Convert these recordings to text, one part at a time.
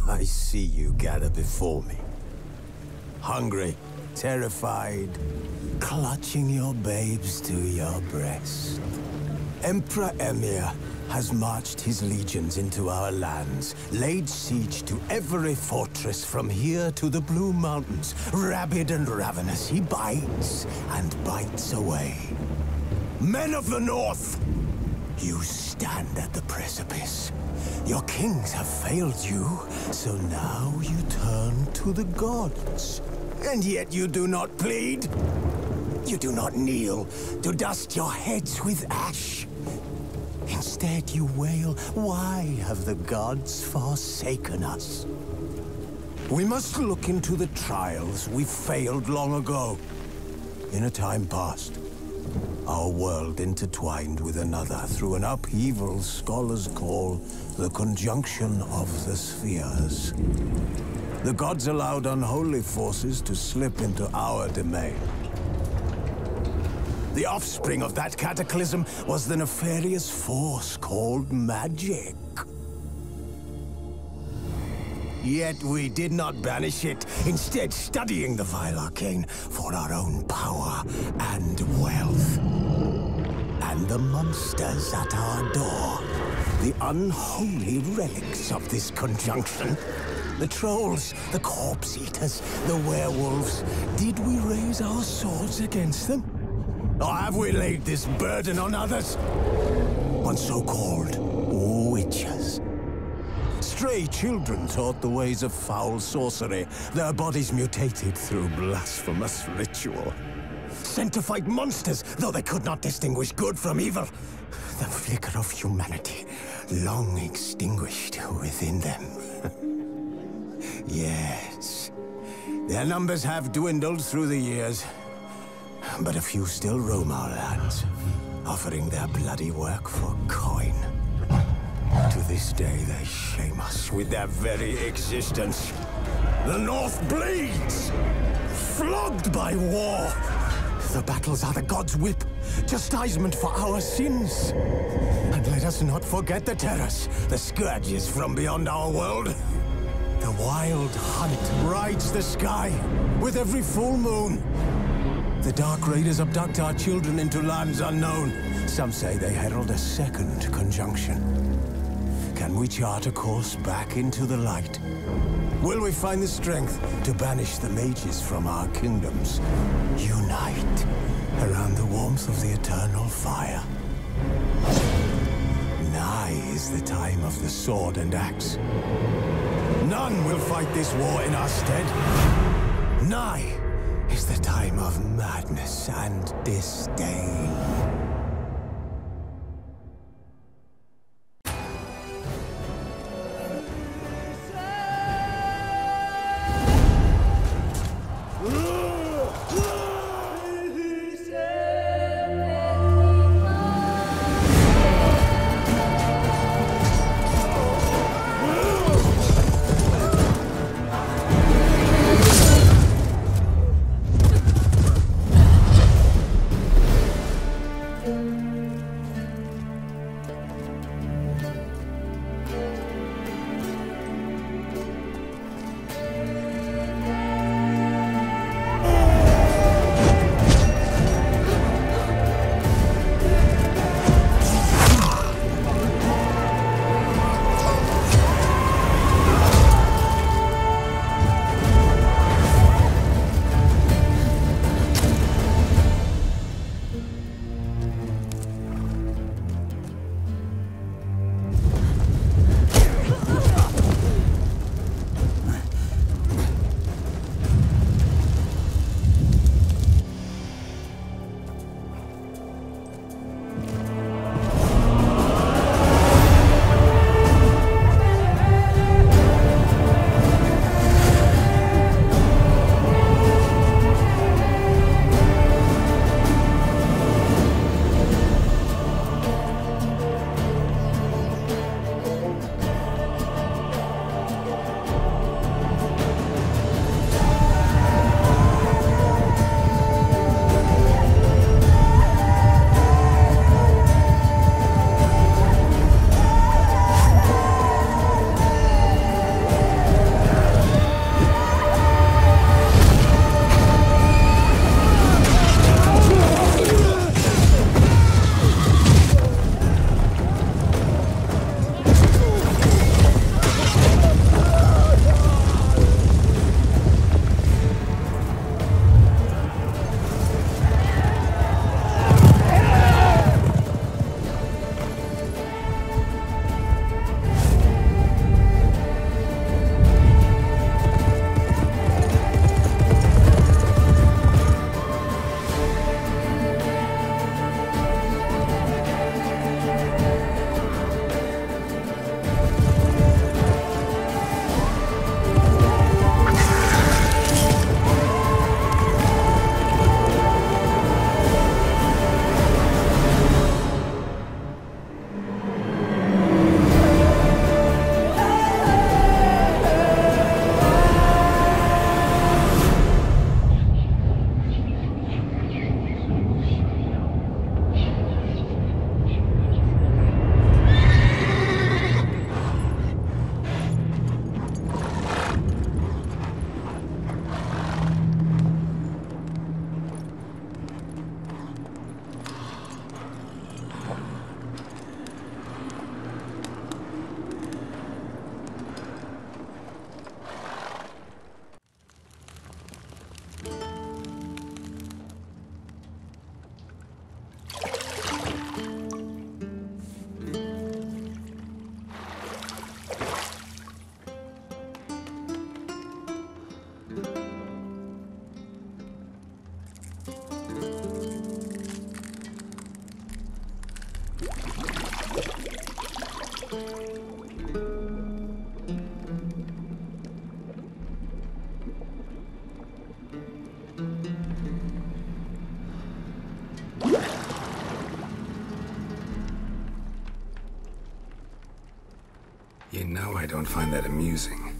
I see you gather before me. Hungry, terrified, clutching your babes to your breast. Emperor Emir has marched his legions into our lands, laid siege to every fortress from here to the Blue Mountains. Rabid and ravenous, he bites and bites away. Men of the North, you stand at the precipice. Your kings have failed you, so now you turn to the gods. And yet you do not plead. You do not kneel to dust your heads with ash. Instead you wail, why have the gods forsaken us? We must look into the trials we failed long ago. In a time past, our world intertwined with another through an upheaval scholars call the conjunction of the spheres. The gods allowed unholy forces to slip into our domain. The offspring of that cataclysm was the nefarious force called magic. Yet we did not banish it, instead studying the vile arcane for our own power and wealth. And the monsters at our door, the unholy relics of this conjunction. The trolls, the corpse eaters, the werewolves. Did we raise our swords against them? Or have we laid this burden on others? On so-called witches. Stray children taught the ways of foul sorcery, their bodies mutated through blasphemous ritual. Sent to fight monsters, though they could not distinguish good from evil. The flicker of humanity, long extinguished within them. Yes, their numbers have dwindled through the years. But a few still roam our lands, offering their bloody work for coin. To this day, they shame us with their very existence. The North bleeds, flogged by war. The battles are the gods' whip, chastisement for our sins. And let us not forget the terrors, the scourges from beyond our world. The wild hunt rides the sky with every full moon. The Dark Raiders abduct our children into lands unknown. Some say they herald a second conjunction. Can we chart a course back into the light? Will we find the strength to banish the mages from our kingdoms? Unite around the warmth of the eternal fire. Nigh is the time of the sword and axe. None will fight this war in our stead. Nigh is the time of madness and disdain. You know I don't find that amusing.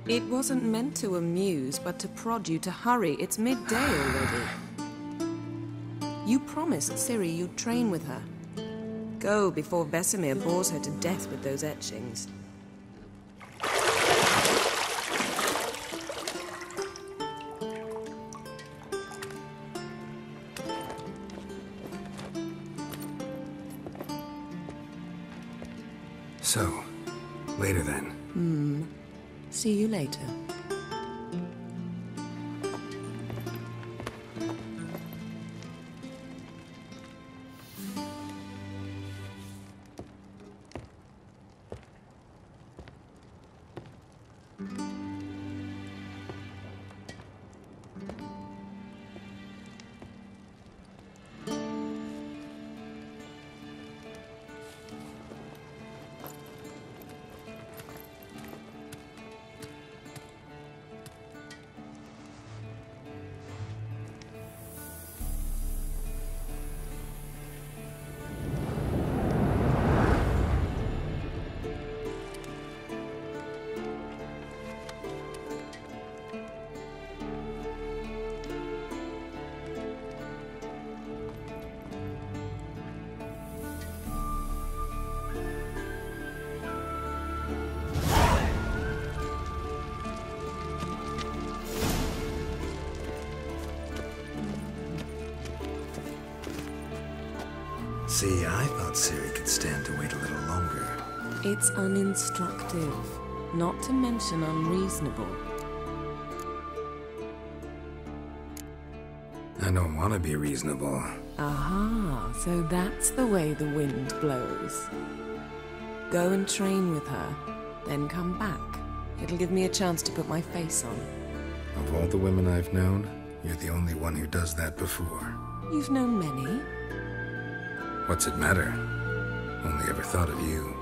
It wasn't meant to amuse, but to prod you to hurry. It's midday already. You promised Ciri you'd train with her. Go before Vesemir bores her to death with those etchings. So, later then. See you later. See, I thought Ciri could stand to wait a little longer. It's uninstructive, not to mention unreasonable. I don't want to be reasonable. Aha, so that's the way the wind blows. Go and train with her, then come back. It'll give me a chance to put my face on. Of all the women I've known, you're the only one who does that before. You've known many. What's it matter? Only ever thought of you.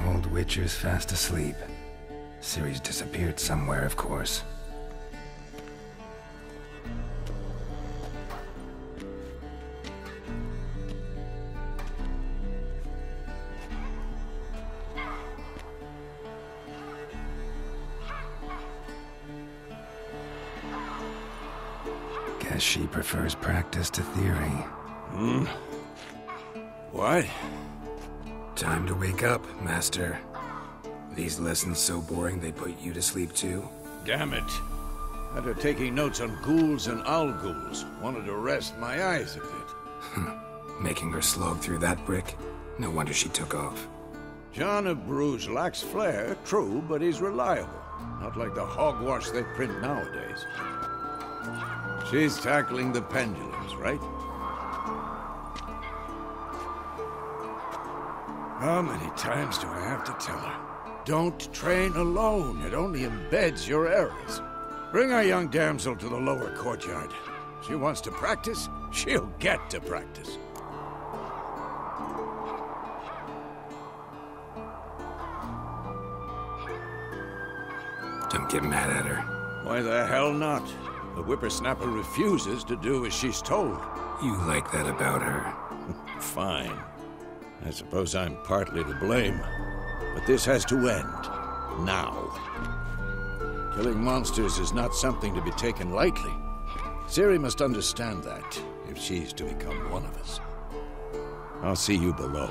Old Witcher's fast asleep. Ciri's disappeared somewhere, of course. Guess she prefers practice to theory. What? Time to wake up, Master. These lessons so boring they put you to sleep too? Damn it. After taking notes on ghouls and owl-ghouls, wanted to rest my eyes a bit. Making her slog through that brick? No wonder she took off. John of Bruges lacks flair, true, but he's reliable. Not like the hogwash they print nowadays. She's tackling the pendulums, right? How many times do I have to tell her? Don't train alone. It only embeds your errors. Bring our young damsel to the lower courtyard. She wants to practice, she'll get to practice. Don't get mad at her. Why the hell not? The whippersnapper refuses to do as she's told. You like that about her. Fine. I suppose I'm partly to blame. But this has to end. Now. Killing monsters is not something to be taken lightly. Ciri must understand that, if she's to become one of us. I'll see you below.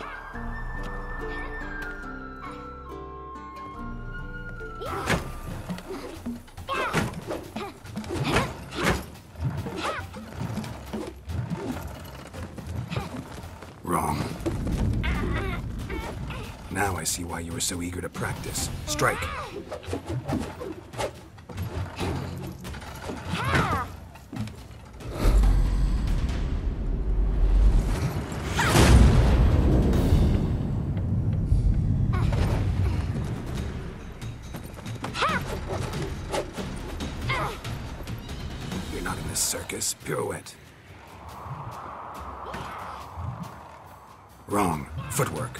Wrong. Now I see why you were so eager to practice. Strike. You're not in this circus. Pirouette. Wrong. Footwork.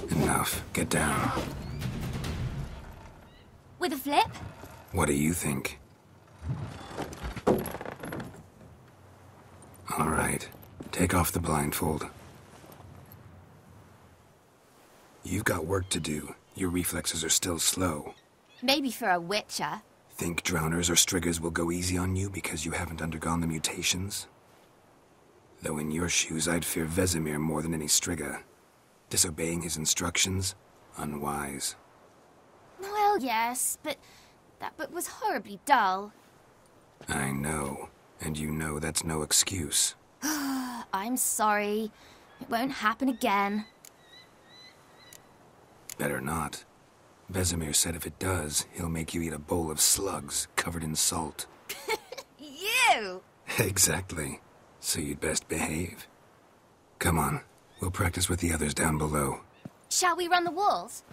Enough. Get down. With a flip? What do you think? All right. Take off the blindfold. You've got work to do. Your reflexes are still slow. Maybe for a witcher. Think drowners or striggers will go easy on you because you haven't undergone the mutations? Though in your shoes, I'd fear Vesemir more than any strigger. Disobeying his instructions? Unwise. Well, yes, but that book was horribly dull. I know. And you know that's no excuse. I'm sorry. It won't happen again. Better not. Vesemir said if it does, he'll make you eat a bowl of slugs covered in salt. You! Exactly. So you'd best behave. Come on. We'll practice with the others down below. Shall we run the walls?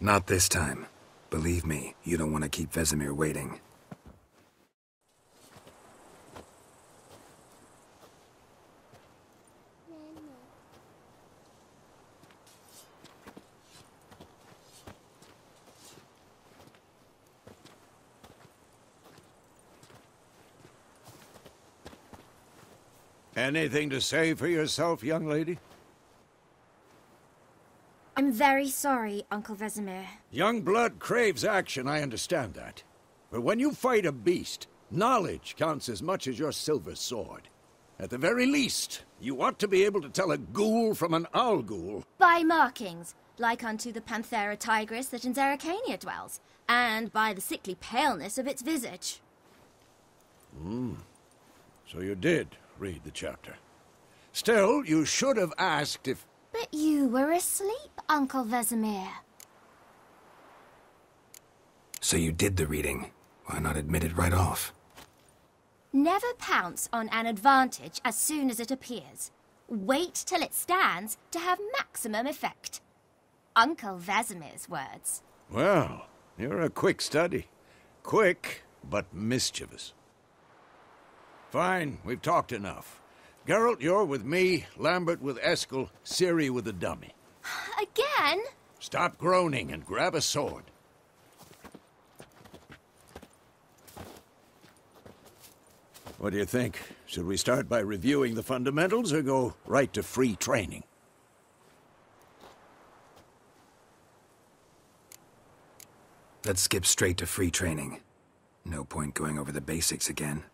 Not this time. Believe me, you don't want to keep Vesemir waiting. Anything to say for yourself, young lady? I'm very sorry, Uncle Vesemir. Young blood craves action, I understand that. But when you fight a beast, knowledge counts as much as your silver sword. At the very least, you ought to be able to tell a ghoul from an owl ghoul. By markings, like unto the Panthera tigris that in Zerrikania dwells, and by the sickly paleness of its visage. So you did read the chapter. Still, you should have asked if... But you were asleep, Uncle Vesemir. So you did the reading. Why not admit it right off? Never pounce on an advantage as soon as it appears. Wait till it stands to have maximum effect. Uncle Vesemir's words. Well, you're a quick study. Quick, but mischievous. Fine, we've talked enough. Geralt, you're with me, Lambert with Eskel, Ciri with the dummy. Again? Stop groaning and grab a sword. What do you think? Should we start by reviewing the fundamentals or go right to free training? Let's skip straight to free training. No point going over the basics again.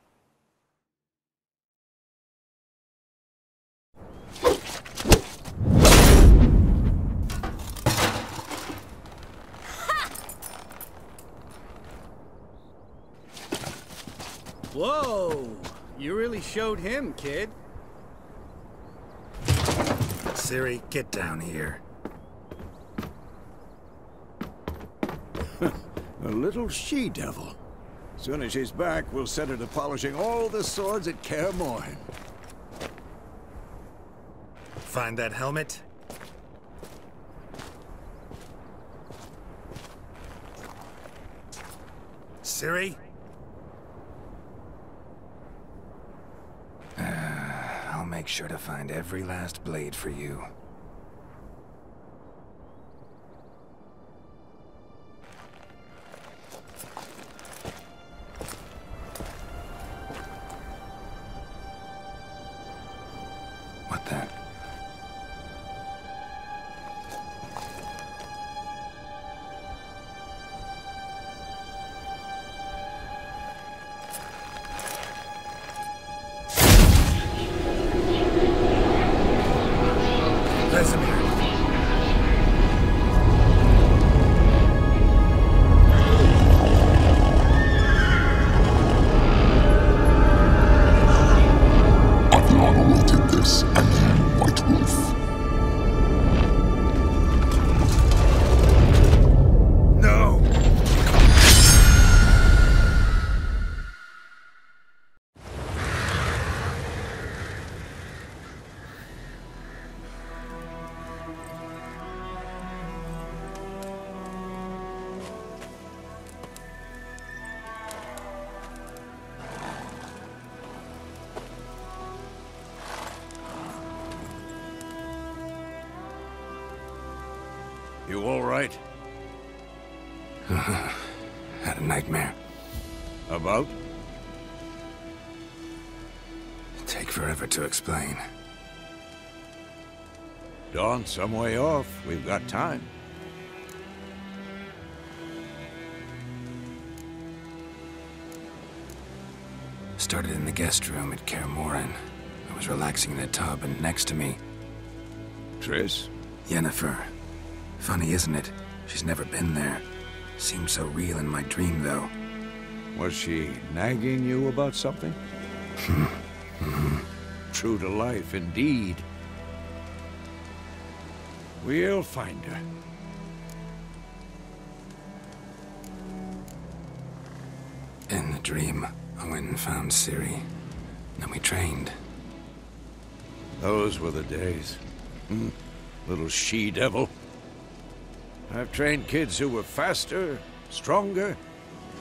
Whoa! You really showed him, kid. Ciri, get down here. A little she-devil. Soon as she's back, we'll set her to polishing all the swords at Kaer Morhen. Find that helmet? Ciri? I'll make sure to find every last blade for you. What the? You all right? Had a nightmare. About? Take forever to explain. Dawn's some way off. We've got time. Started in the guest room at Kaer Morhen. I was relaxing in a tub, and next to me, Triss? Yennefer. Funny, isn't it? She's never been there. Seemed so real in my dream, though. Was she nagging you about something? True to life, indeed. We'll find her. In the dream, I went and found Ciri. Then we trained. Those were the days. Little she-devil. I've trained kids who were faster, stronger,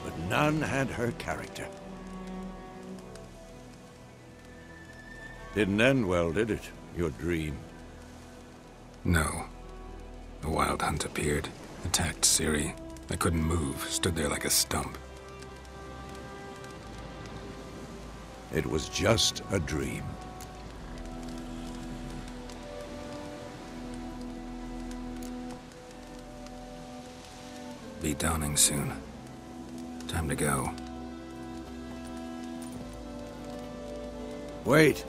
but none had her character. Didn't end well, did it? Your dream? No. The Wild Hunt appeared, attacked Ciri. I couldn't move, stood there like a stump. It was just a dream. Be dawning soon. Time to go. Wait.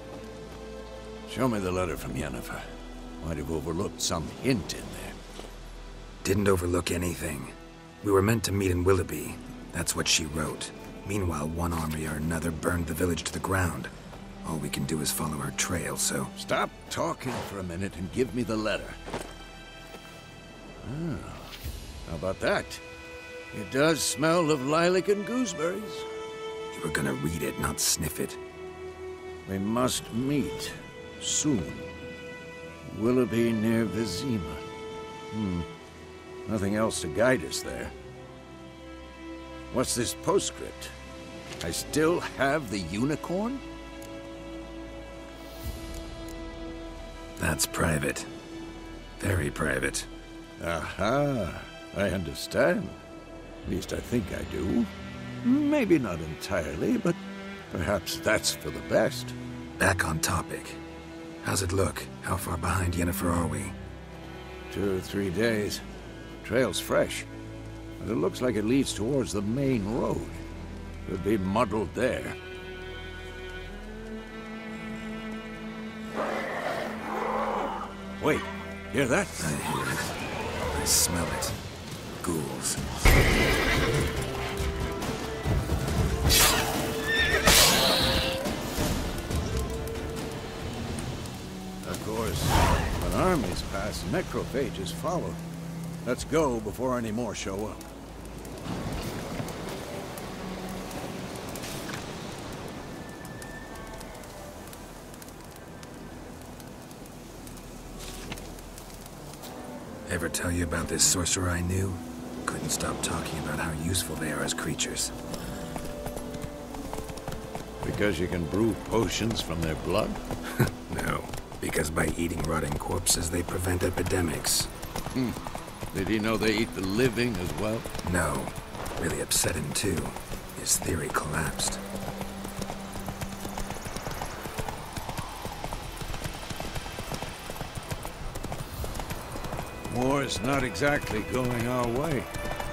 Show me the letter from Yennefer. Might have overlooked some hint in there. Didn't overlook anything. We were meant to meet in Willoughby. That's what she wrote. Meanwhile, one army or another burned the village to the ground. All we can do is follow her trail, so... Stop talking for a minute and give me the letter. How about that? It does smell of lilac and gooseberries. You were gonna read it, not sniff it. We must meet. Soon. Willoughby near Vizima. Nothing else to guide us there. What's this postscript? I still have the unicorn? That's private. Very private. Aha. I understand. At least I think I do. Maybe not entirely, but perhaps that's for the best. Back on topic. How's it look? How far behind Yennefer are we? 2 or 3 days. Trail's fresh, but it looks like it leads towards the main road. Could be muddled there. Wait, hear that? I hear it. I smell it. Ghouls. Of course, when armies pass, necrophages follow. Let's go before any more show up. Ever tell you about this sorcerer I knew? Couldn't stop talking about how useful they are as creatures. Because you can brew potions from their blood? No, because by eating rotting corpses, they prevent epidemics. Did he know they eat the living as well? No. Really upset him, too. His theory collapsed. War's not exactly going our way.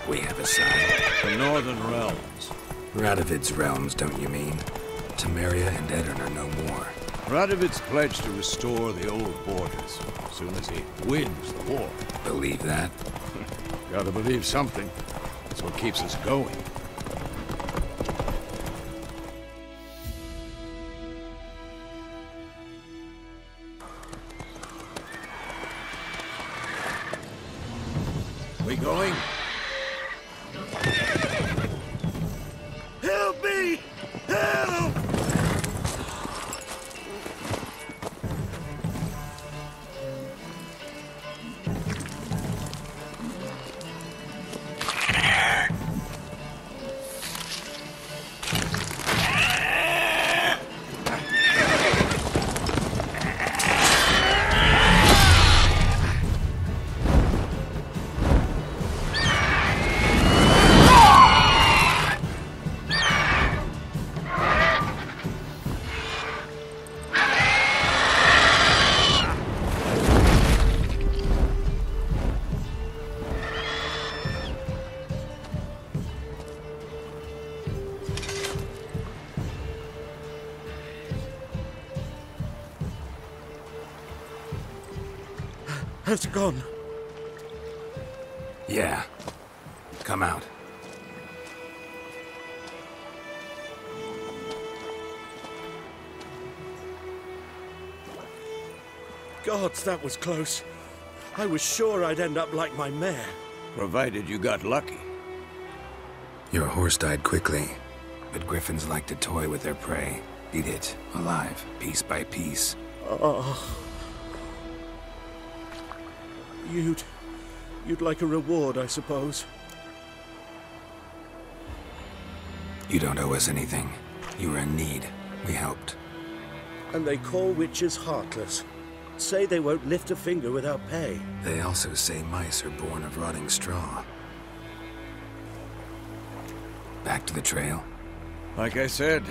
We have a side. The Northern Realms. Radovid's realms, don't you mean? Temeria and Edirn are no more. Radovid's pledged to restore the old borders as soon as he wins the war. Believe that? Gotta believe something. That's what keeps us going. We going? Help me! Help! has gone. Yeah. Come out. Gods, that was close. I was sure I'd end up like my mare. Provided you got lucky. Your horse died quickly, but griffins like to toy with their prey. Eat it, alive, piece by piece. Oh. You'd like a reward, I suppose. You don't owe us anything. You were in need. We helped. And they call witches heartless. Say they won't lift a finger without pay. They also say mice are born of rotting straw. Back to the trail. Like I said,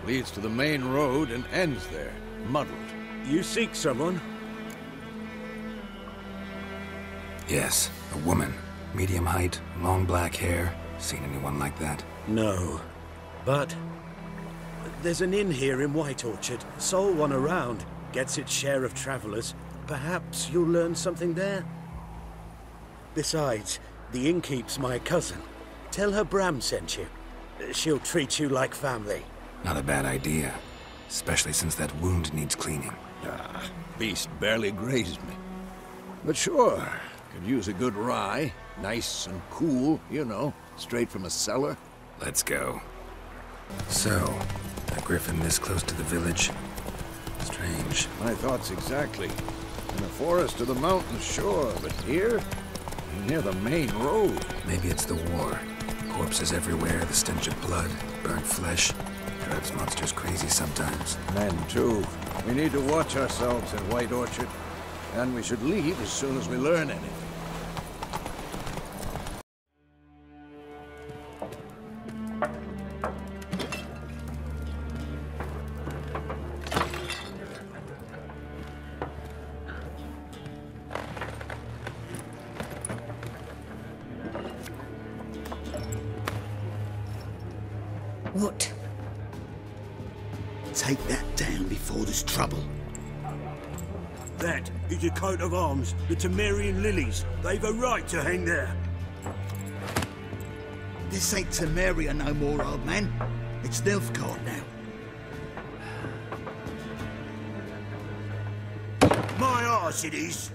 leads to the main road and ends there, muddled. You seek someone? Yes, a woman. Medium height, long black hair. Seen anyone like that? No. But there's an inn here in White Orchard. Sole one around. Gets its share of travelers. Perhaps you'll learn something there? Besides, the innkeep's my cousin. Tell her Bram sent you. She'll treat you like family. Not a bad idea. Especially since that wound needs cleaning. Beast barely grazed me. But sure, could use a good rye. Nice and cool, you know, straight from a cellar. Let's go. So, a griffin this close to the village? Strange. My thoughts exactly. In the forest or the mountains, sure, but here? Near the main road. Maybe it's the war. Corpses everywhere, the stench of blood, burnt flesh. Drives monsters crazy sometimes. Men, too. We need to watch ourselves in White Orchard. And we should leave as soon as we learn anything. What? Take that down before there's trouble. That is a coat of arms, the Temerian lilies. They've a right to hang there. This ain't Temeria no more, old man. It's Nilfgaard now. My arse it is.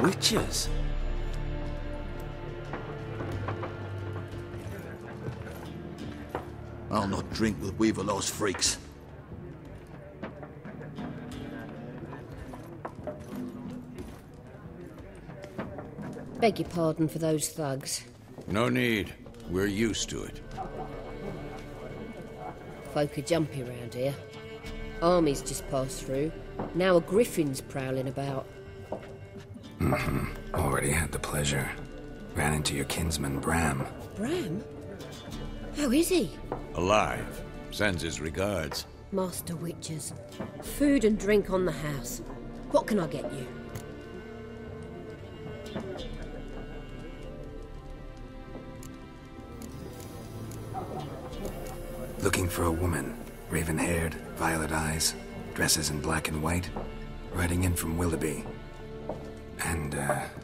Witches? I'll not drink with Weaverlaw's freaks. Beg your pardon for those thugs. No need. We're used to it. Folk are jumpy round here. Armies just passed through. Now a griffin's prowling about. Already had the pleasure. Ran into your kinsman, Bram. Bram? How is he? Alive. Sends his regards. Master Witches. Food and drink on the house. What can I get you? Looking for a woman. Raven-haired, violet eyes, dresses in black and white. Riding in from Willoughby. And,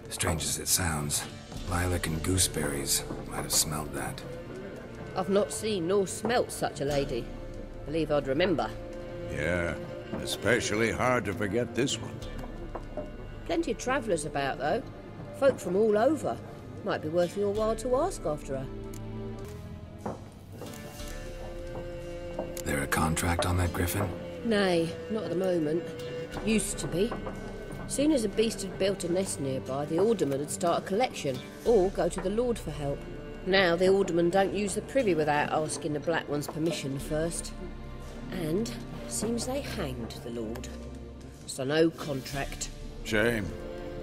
strange as it sounds, lilac and gooseberries might have smelled that. I've not seen nor smelt such a lady. Believe I'd remember. Yeah, especially hard to forget this one. Plenty of travellers about, though. Folk from all over. Might be worth your while to ask after her. There a contract on that griffin? Nay, not at the moment. Used to be. Soon as a beast had built a nest nearby, the alderman would start a collection, or go to the Lord for help. Now the aldermen don't use the privy without asking the Black One's permission first. And seems they hanged the Lord. So no contract. Shame.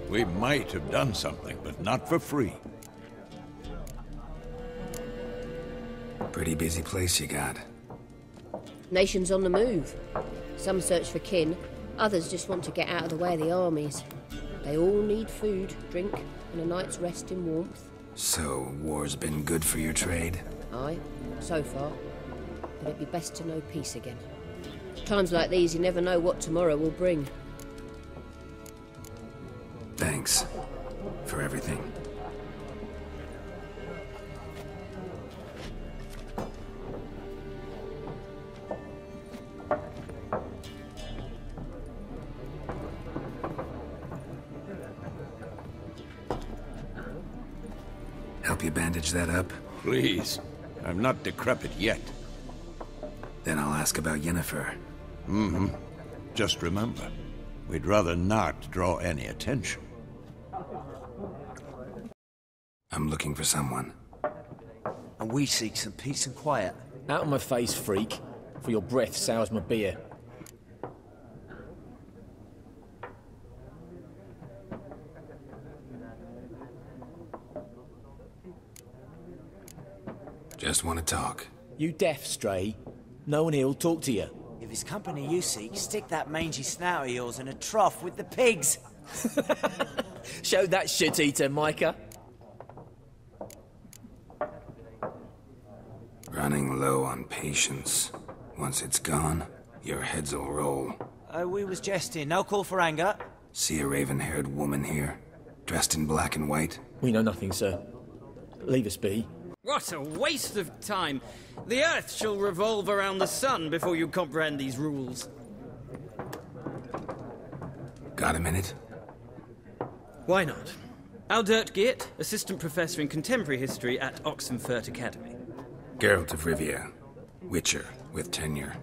We might have done something, but not for free. Pretty busy place you got. Nations on the move. Some search for kin, others just want to get out of the way of the armies. They all need food, drink, and a night's rest in warmth. So, war's been good for your trade? Aye, so far. But it'd be best to know peace again. Times like these, you never know what tomorrow will bring. Thanks for everything. Help you bandage that up? Please. I'm not decrepit yet. Then I'll ask about Yennefer. Mm-hmm. Just remember, we'd rather not draw any attention. I'm looking for someone. And we seek some peace and quiet. Out of my face, freak. For your breath sours my beer. Just want to talk. You deaf, Stray? No one here'll talk to you. If it's company you seek, stick that mangy snout of yours in a trough with the pigs. Show that shit-eater, Micah. Running low on patience. Once it's gone, your heads'll roll. We was jesting. No call for anger. See a raven-haired woman here, dressed in black and white? We know nothing, sir. Leave us be. What a waste of time! The Earth shall revolve around the sun before you comprehend these rules. Got a minute? Why not? Aldert Geert, Assistant Professor in Contemporary History at Oxenfurt Academy. Geralt of Rivia, Witcher with tenure.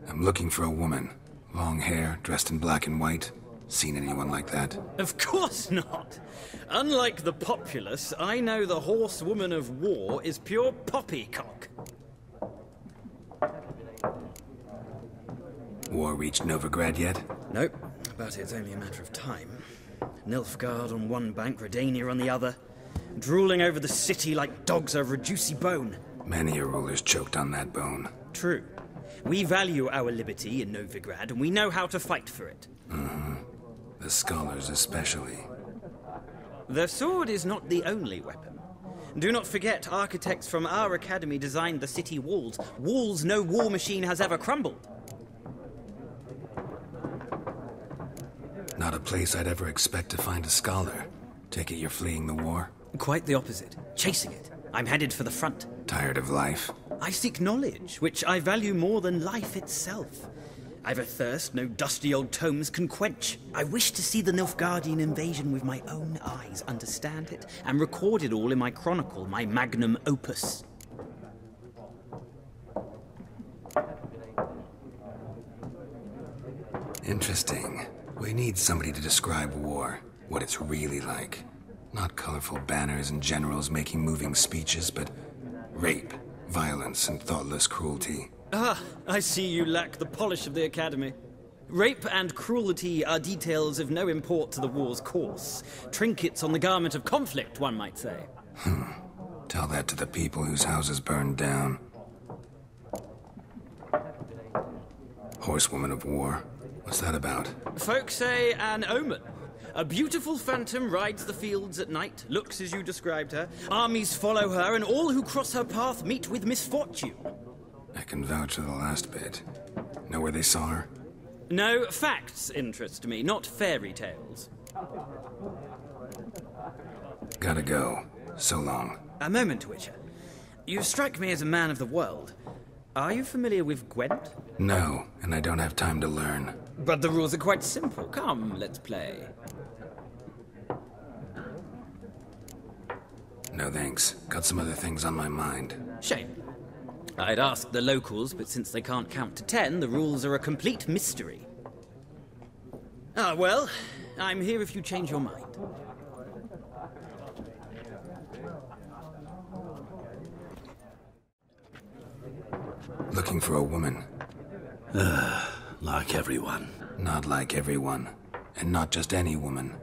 I'm looking for a woman. Long hair, dressed in black and white. Seen anyone like that? Of course not! Unlike the populace, I know the horsewoman of war is pure poppycock. War reached Novigrad yet? Nope, but it's only a matter of time. Nilfgaard on one bank, Redania on the other. Drooling over the city like dogs over a juicy bone. Many a ruler's choked on that bone. True. We value our liberty in Novigrad, and we know how to fight for it. Mm-hmm. The scholars especially. The sword is not the only weapon. Do not forget, architects from our academy designed the city walls. Walls no war machine has ever crumbled. Not a place I'd ever expect to find a scholar. Take it you're fleeing the war? Quite the opposite. Chasing it. I'm headed for the front. Tired of life? I seek knowledge, which I value more than life itself. I've a thirst no dusty old tomes can quench. I wish to see the Nilfgaardian invasion with my own eyes, understand it, and record it all in my chronicle, my magnum opus. Interesting. We need somebody to describe war, what it's really like. Not colorful banners and generals making moving speeches, but rape, violence, and thoughtless cruelty. Ah, I see you lack the polish of the Academy. Rape and cruelty are details of no import to the war's course. Trinkets on the garment of conflict, one might say. Tell that to the people whose houses burned down. Horsewoman of war. What's that about? Folk say an omen. A beautiful phantom rides the fields at night, looks as you described her. Armies follow her, and all who cross her path meet with misfortune. I can vouch for the last bit. Know where they saw her? No, facts interest me, not fairy tales. Gotta go. So long. A moment, Witcher. You strike me as a man of the world. Are you familiar with Gwent? No, and I don't have time to learn. But the rules are quite simple. Come, let's play. No thanks. Got some other things on my mind. Shame. I'd ask the locals, but since they can't count to 10, the rules are a complete mystery. Ah, well, I'm here if you change your mind. Looking for a woman. Like everyone. Not like everyone. And not just any woman.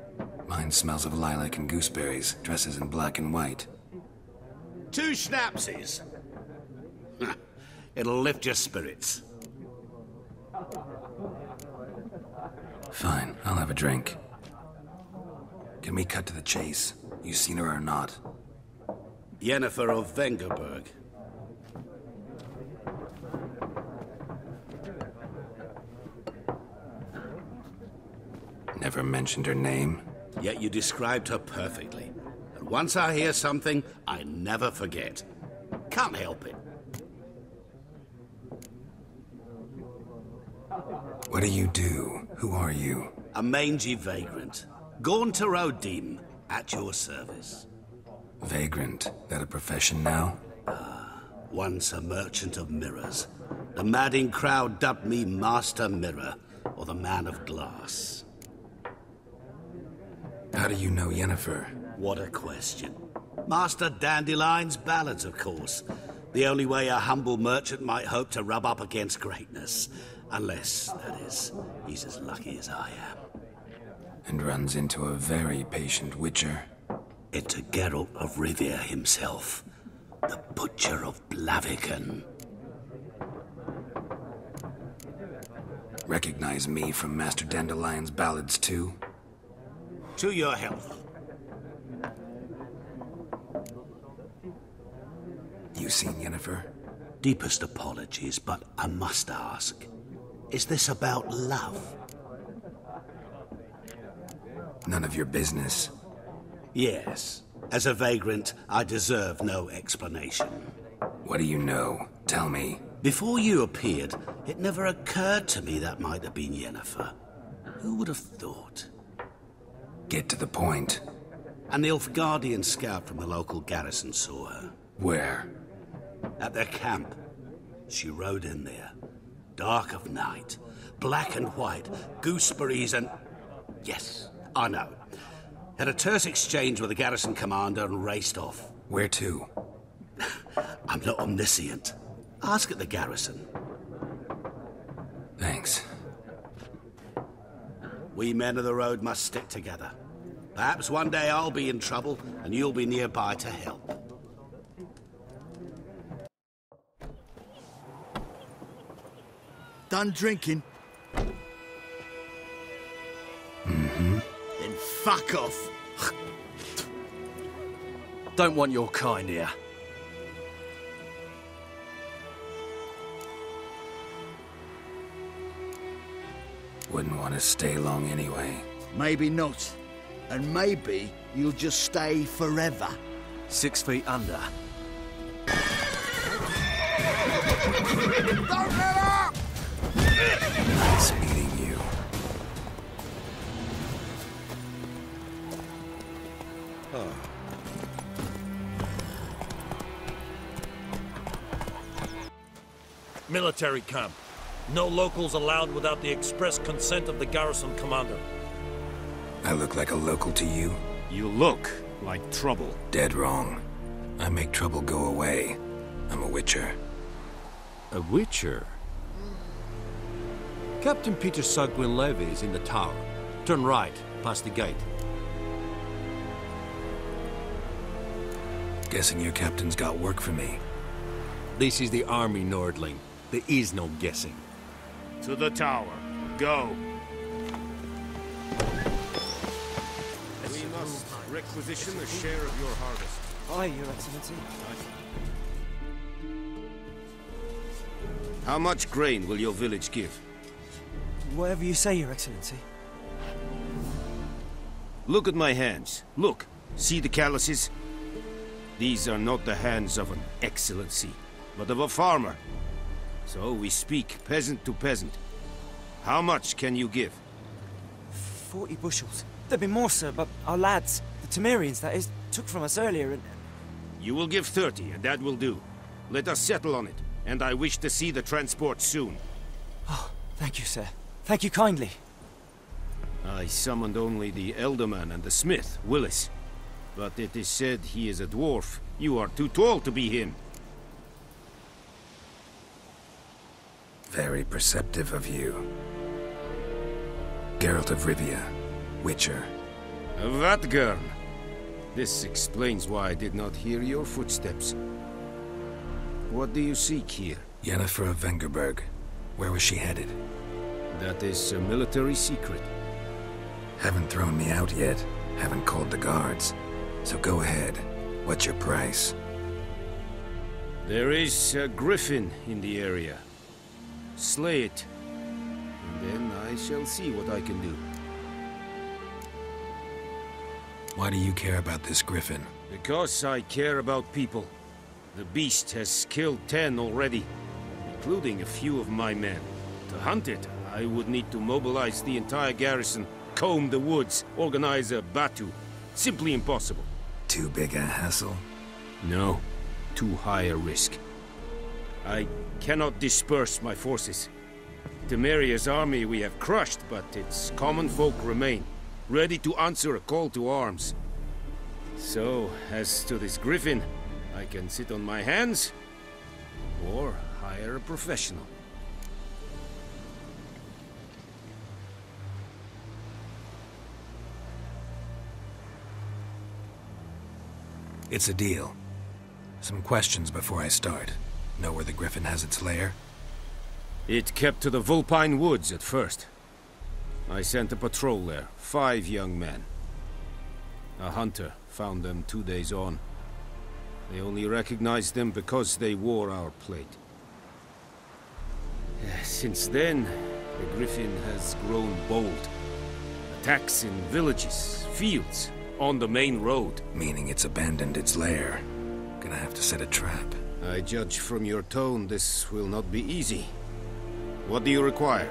Mine smells of lilac and gooseberries, dresses in black and white. 2 schnapsies. It'll lift your spirits. Fine, I'll have a drink. Can we cut to the chase? You seen her or not? Yennefer of Vengerberg. Never mentioned her name. Yet you described her perfectly. And once I hear something, I never forget. Can't help it. What do you do? Who are you? A mangy vagrant. Gone to Rodim, at your service. Vagrant? That a profession now? Once a merchant of mirrors. The madding crowd dubbed me Master Mirror, or the Man of Glass. How do you know Yennefer? What a question. Master Dandelion's ballads, of course. The only way a humble merchant might hope to rub up against greatness. Unless, that is, he's as lucky as I am. And runs into a very patient witcher. Into Geralt of Rivia himself. The Butcher of Blaviken. Recognize me from Master Dandelion's ballads, too? To your health. You seen Yennefer? Deepest apologies, but I must ask. Is this about love? None of your business. Yes. As a vagrant, I deserve no explanation. What do you know? Tell me. Before you appeared, it never occurred to me that might have been Yennefer. Who would have thought? Get to the point. An Nilfgaardian scout from the local garrison saw her. Where? At their camp. She rode in there. Dark of night. Black and white. Gooseberries and... Yes, I know. Had a terse exchange with the garrison commander and raced off. Where to? I'm not omniscient. Ask at the garrison. Thanks. We men of the road must stick together. Perhaps one day I'll be in trouble and you'll be nearby to help. Done drinking? Mm-hmm. Then fuck off. Don't want your kind here. Wouldn't want to stay long anyway. Maybe not. And maybe you'll just stay forever. 6 feet under. Don't let up! Nice meeting you. Military camp. No locals allowed without the express consent of the garrison commander. I look like a local to you? You look like trouble. Dead wrong. I make trouble go away. I'm a witcher. A witcher? Captain Peter Sugwin Levy is in the tower. Turn right, past the gate. Guessing your captain's got work for me. This is the army, Nordling. There is no guessing. To the tower. Go. We must requisition a share of your harvest. Aye, Your Excellency. How much grain will your village give? Whatever you say, Your Excellency. Look at my hands. Look. See the calluses? These are not the hands of an excellency, but of a farmer. So we speak peasant to peasant. How much can you give? 40 bushels. There'd be more, sir, but our lads, the Temerians, that is, took from us earlier and... You will give 30, and that will do. Let us settle on it, and I wish to see the transport soon. Oh, thank you, sir. Thank you kindly. I summoned only the Elderman and the smith, Willis. But it is said he is a dwarf. You are too tall to be him. Very perceptive of you. Geralt of Rivia, Witcher. Vatgern. This explains why I did not hear your footsteps. What do you seek here? Yennefer of Vengerberg. Where was she headed? That is a military secret. Haven't thrown me out yet. Haven't called the guards. So go ahead. What's your price? There is a griffin in the area. Slay it, and then I shall see what I can do. Why do you care about this griffin? Because I care about people. The beast has killed 10 already, including a few of my men. To hunt it, I would need to mobilize the entire garrison, comb the woods, organize a batu. Simply impossible. Too big a hassle? No. Too high a risk. I cannot disperse my forces. Temeria's army we have crushed, but its common folk remain, ready to answer a call to arms. So, as to this griffin, I can sit on my hands, or hire a professional. It's a deal. Some questions before I start. Know where the griffin has its lair? It kept to the Vulpine Woods at first. I sent a patrol there, 5 young men. A hunter found them 2 days on. They only recognized them because they wore our plate. Since then, the griffin has grown bold. Attacks in villages, fields, on the main road. Meaning it's abandoned its lair. Gonna have to set a trap. I judge from your tone this will not be easy. What do you require?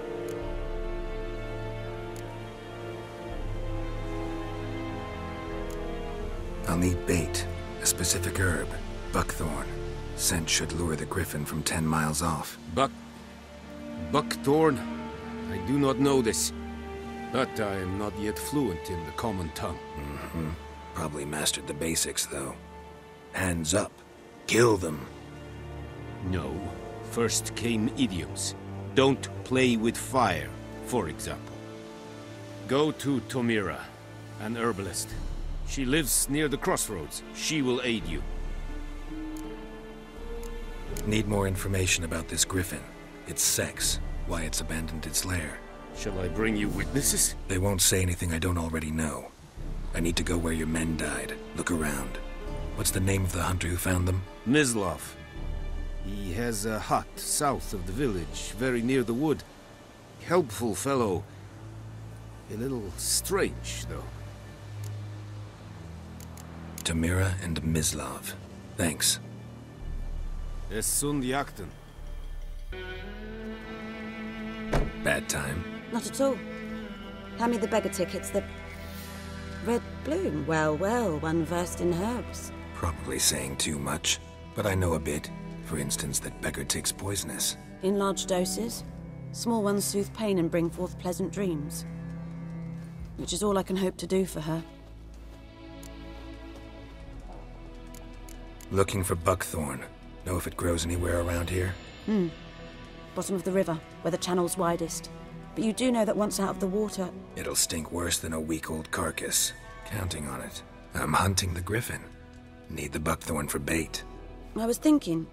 I'll need bait. A specific herb. Buckthorn. Scent should lure the griffin from 10 miles off. Buckthorn? I do not know this. But I am not yet fluent in the common tongue. Probably mastered the basics, though. Hands up. Kill them. No. First came idioms. Don't play with fire, for example. Go to Tomira, an herbalist. She lives near the crossroads. She will aid you. Need more information about this griffin. Its sex, why it's abandoned its lair. Shall I bring you witnesses? They won't say anything I don't already know. I need to go where your men died. Look around. What's the name of the hunter who found them? Mislav. He has a hut south of the village, very near the wood. Helpful fellow. A little strange, though. Tamira and Mislav. Thanks. Es sunt jakten. Bad time? Not at all. Hand me the beggar tickets, the... Red bloom. Well, well, one versed in herbs. Probably saying too much, but I know a bit. For instance, that beggar tick's poisonous. In large doses. Small ones soothe pain and bring forth pleasant dreams. Which is all I can hope to do for her. Looking for buckthorn. Know if it grows anywhere around here? Bottom of the river, where the channel's widest. But you do know that once out of the water... It'll stink worse than a week-old carcass. Counting on it. I'm hunting the griffin. Need the buckthorn for bait. I was thinking...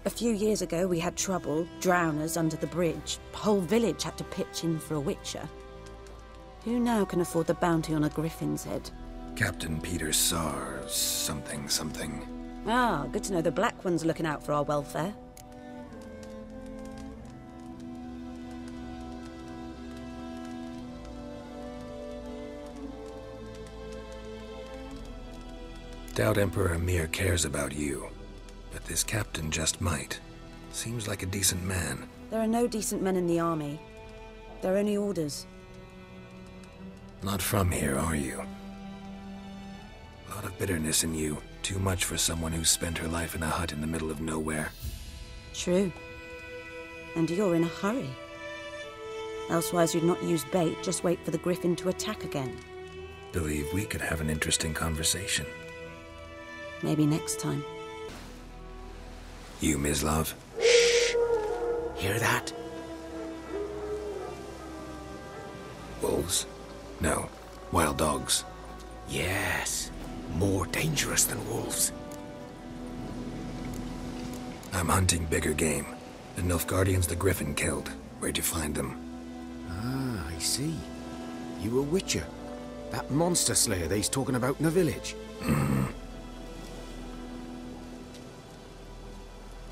A few years ago we had trouble, drowners under the bridge. The whole village had to pitch in for a witcher. Who now can afford the bounty on a griffin's head? Captain Peter Sars, something. Ah, good to know the Black One's looking out for our welfare. Doubt Emperor Emir cares about you, but this captain just might. Seems like a decent man. There are no decent men in the army. They're only orders. Not from here, are you? A lot of bitterness in you. Too much for someone who's spent her life in a hut in the middle of nowhere. True. And you're in a hurry. Elsewise you'd not use bait, just wait for the griffin to attack again. Believe we could have an interesting conversation. Maybe next time. You, Mislav? Shh! Hear that? Wolves? No. Wild dogs. Yes. More dangerous than wolves. I'm hunting bigger game. The Nilfgaardians the Griffin killed. Where'd you find them? Ah, I see. You a witcher. That monster slayer they's talking about in the village.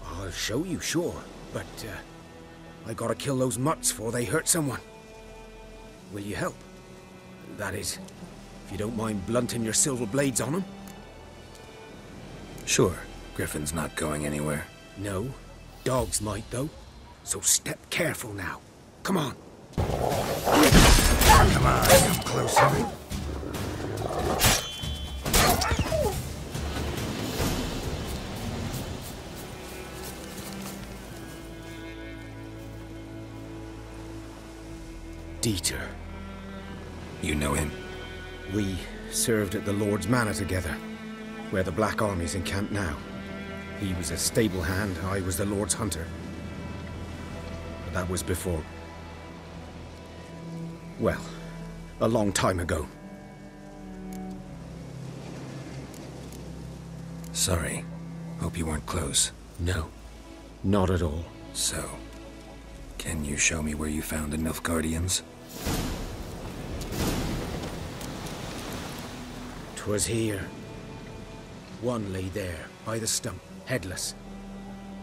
I'll show you, sure. But, I gotta kill those mutts before they hurt someone. Will you help? That is, if you don't mind blunting your silver blades on them. Sure. Griffin's not going anywhere. No. Dogs might, though. So step careful now. Come on. Come on, come closer. Dieter. You know him? We served at the Lord's Manor together, where the Black Army's encamped now. He was a stable hand, I was the Lord's hunter. But that was before... well, a long time ago. Sorry. Hope you weren't close. No, not at all. So, can you show me where you found the Nilfgaardians? 'Twas here. One lay there, by the stump, headless.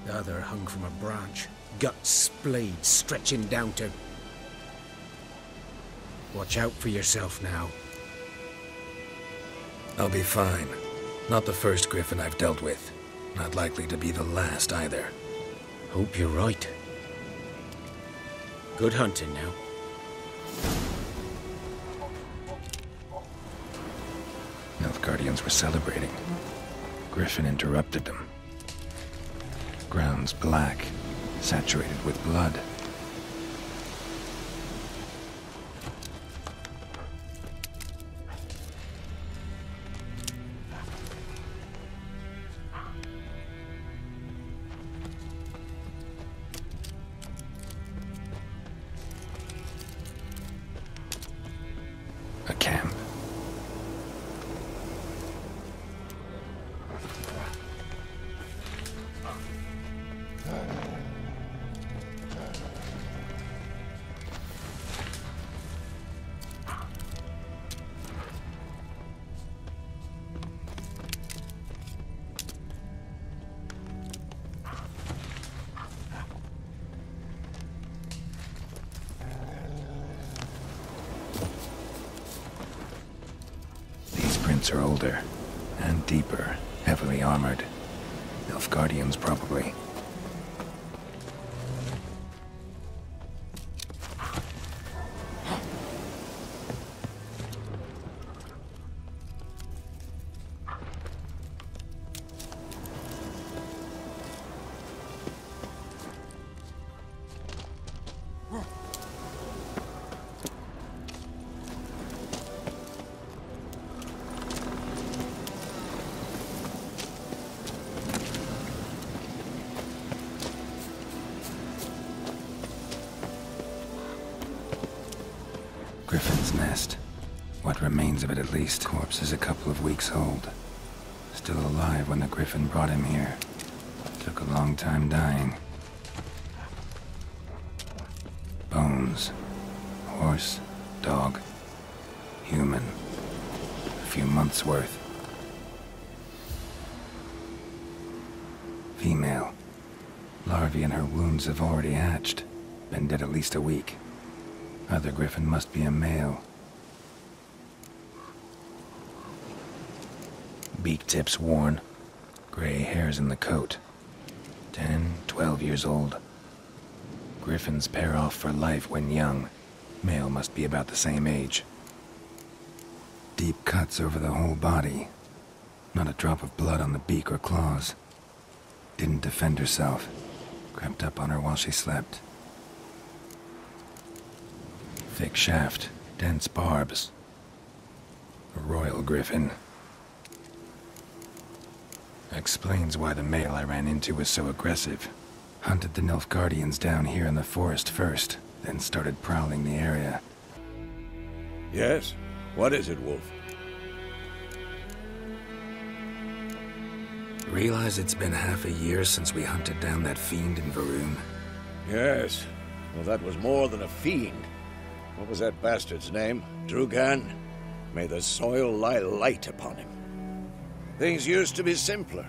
The other hung from a branch, guts splayed, stretching down to... Watch out for yourself now. I'll be fine. Not the first Griffin I've dealt with. Not likely to be the last either. Hope you're right. Good hunting now. Nilfgaardians were celebrating. Griffin interrupted them. Ground's black, saturated with blood. A camp. Are older and deeper, heavily armored. Nilfgaardians, probably. Griffin's nest. What remains of it, at least. Corpse is a couple of weeks old. Still alive when the Griffin brought him here. Took a long time dying. Bones. Horse. Dog. Human. A few months' worth. Female. Larvae in her wounds have already hatched. Been dead at least a week. Other Griffin must be a male. Beak tips worn. Gray hairs in the coat. 10, 12 years old. Griffins pair off for life when young. Male must be about the same age. Deep cuts over the whole body. Not a drop of blood on the beak or claws. Didn't defend herself. Crept up on her while she slept. Thick shaft, dense barbs. A royal Griffin. Explains why the male I ran into was so aggressive. Hunted the Nilfgaardians down here in the forest first, then started prowling the area. Yes? What is it, Wolf? Realize it's been half a year since we hunted down that fiend in Varun? Yes. Well, that was more than a fiend. What was that bastard's name? Drugan? May the soil lie light upon him. Things used to be simpler.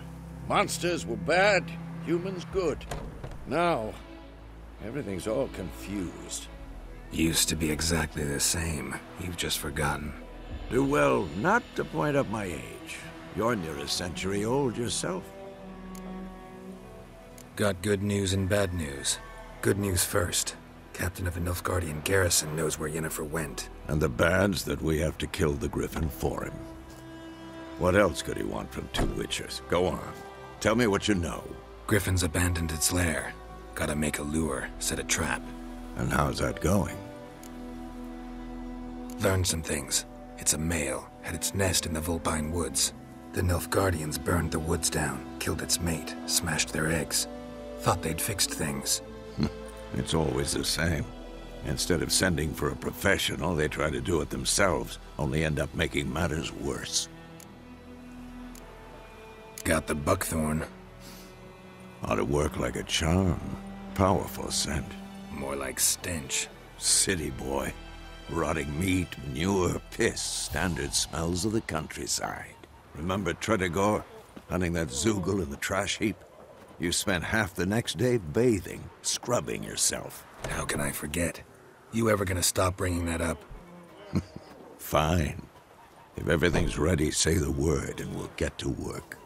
Monsters were bad, humans good. Now, everything's all confused. Used to be exactly the same. You've just forgotten. Do well not to point up my age. You're near a century old yourself. Got good news and bad news. Good news first. Captain of the Nilfgaardian garrison knows where Yennefer went. And the bad's that we have to kill the griffin for him. What else could he want from two witchers? Go on. Tell me what you know. Griffin's abandoned its lair. Gotta make a lure, set a trap. And how's that going? Learned some things. It's a male, had its nest in the Vulpine Woods. The Nilfgaardians burned the woods down, killed its mate, smashed their eggs. Thought they'd fixed things. It's always the same. Instead of sending for a professional, they try to do it themselves, only end up making matters worse. Got the buckthorn. Ought to work like a charm. Powerful scent. More like stench. City boy. Rotting meat, manure, piss. Standard smells of the countryside. Remember Tredegor? Hunting that Zoogle in the trash heap? You spent half the next day bathing, scrubbing yourself. How can I forget? You ever gonna stop bringing that up? Fine. If everything's ready, say the word and we'll get to work.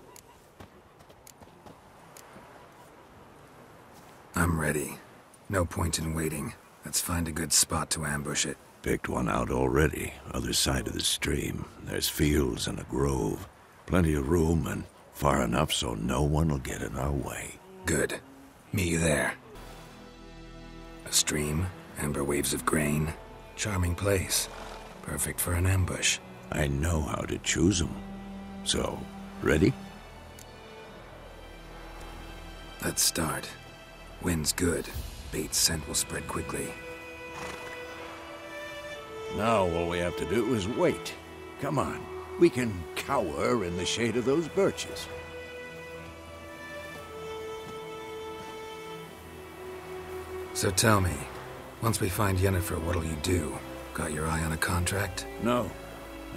I'm ready. No point in waiting. Let's find a good spot to ambush it. Picked one out already, other side of the stream. There's fields and a grove. Plenty of room and far enough so no one will get in our way. Good. Meet you there. A stream, amber waves of grain. Charming place. Perfect for an ambush. I know how to choose them. So, ready? Let's start. Wind's good. Bait's scent will spread quickly. Now all we have to do is wait. Come on. We can cower in the shade of those birches. So tell me, once we find Yennefer, what'll you do? Got your eye on a contract? No.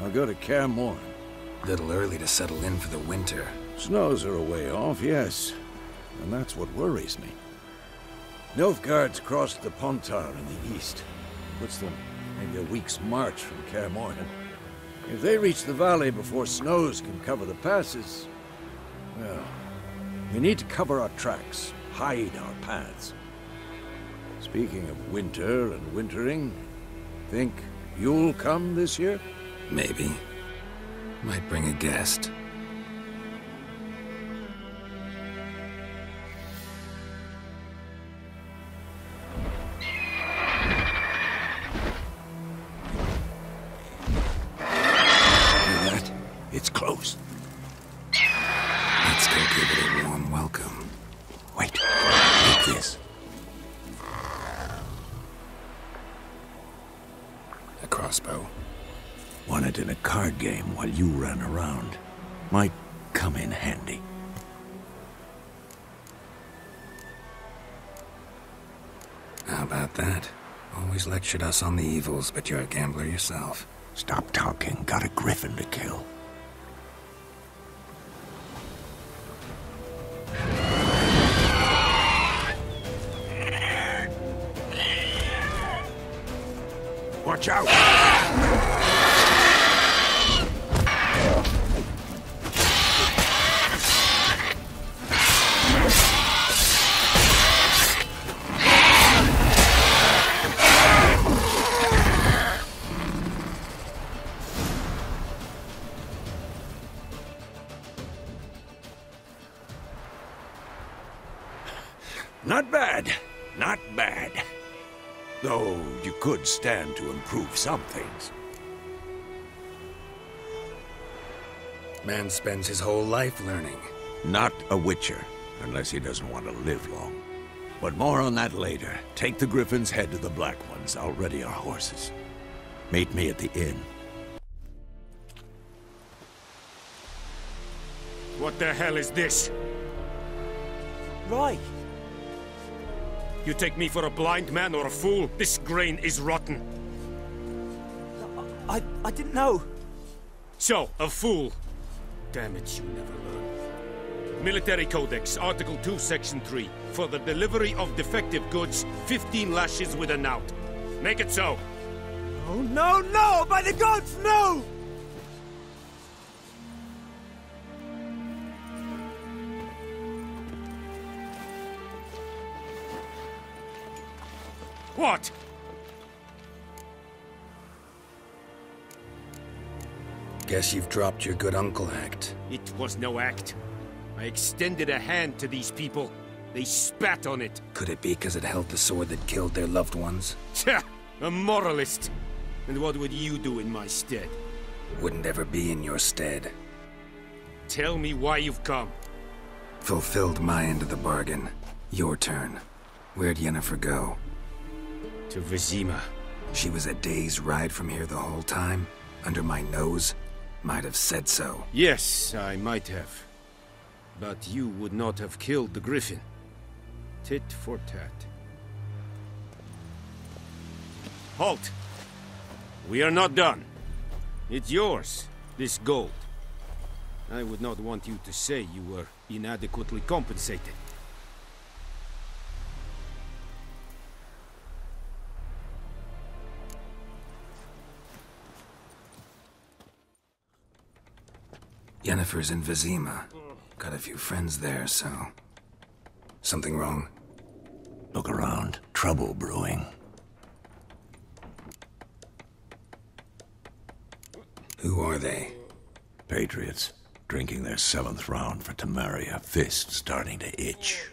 I'll go to Kaer. Little early to settle in for the winter. Snows are a way off, yes. And that's what worries me. Nilfgaard's crossed the Pontar in the east. Puts them maybe a week's march from Kaer. If they reach the valley before snows can cover the passes, well, we need to cover our tracks, hide our paths. Speaking of winter and wintering, think you'll come this year? Maybe. Might bring a guest. It's close. Let's go give it a warm welcome. Wait. Take this. A crossbow. Won it in a card game while you ran around. Might come in handy. How about that? Always lectured us on the evils, but you're a gambler yourself. Stop talking. Got a griffin to kill. Watch out! Not bad. Not bad. Though you could stand to improve some things. Man spends his whole life learning. Not a witcher, unless he doesn't want to live long. But more on that later. Take the griffin's head to the Black Ones. I'll ready our horses. Meet me at the inn. What the hell is this? Right. You take me for a blind man or a fool? This grain is rotten. I didn't know. So, a fool. Damn it, you never learn. Military Codex, Article 2, Section 3. For the delivery of defective goods, 15 lashes with a knout. Make it so. Oh, no, no! By the gods, no! What? Guess you've dropped your good uncle act. It was no act. I extended a hand to these people. They spat on it. Could it be because it held the sword that killed their loved ones? Tja! A moralist. And what would you do in my stead? Wouldn't ever be in your stead. Tell me why you've come. Fulfilled my end of the bargain. Your turn. Where'd Yennefer go? To Vizima. She was a day's ride from here the whole time? Under my nose? Might have said so. Yes, I might have. But you would not have killed the griffin. Tit for tat. Halt! We are not done. It's yours, this gold. I would not want you to say you were inadequately compensated. Yennefer's in Vizima. Got a few friends there, so... Something wrong? Look around. Trouble brewing. Who are they? Patriots. Drinking their 7th round for Temeria. Fist starting to itch.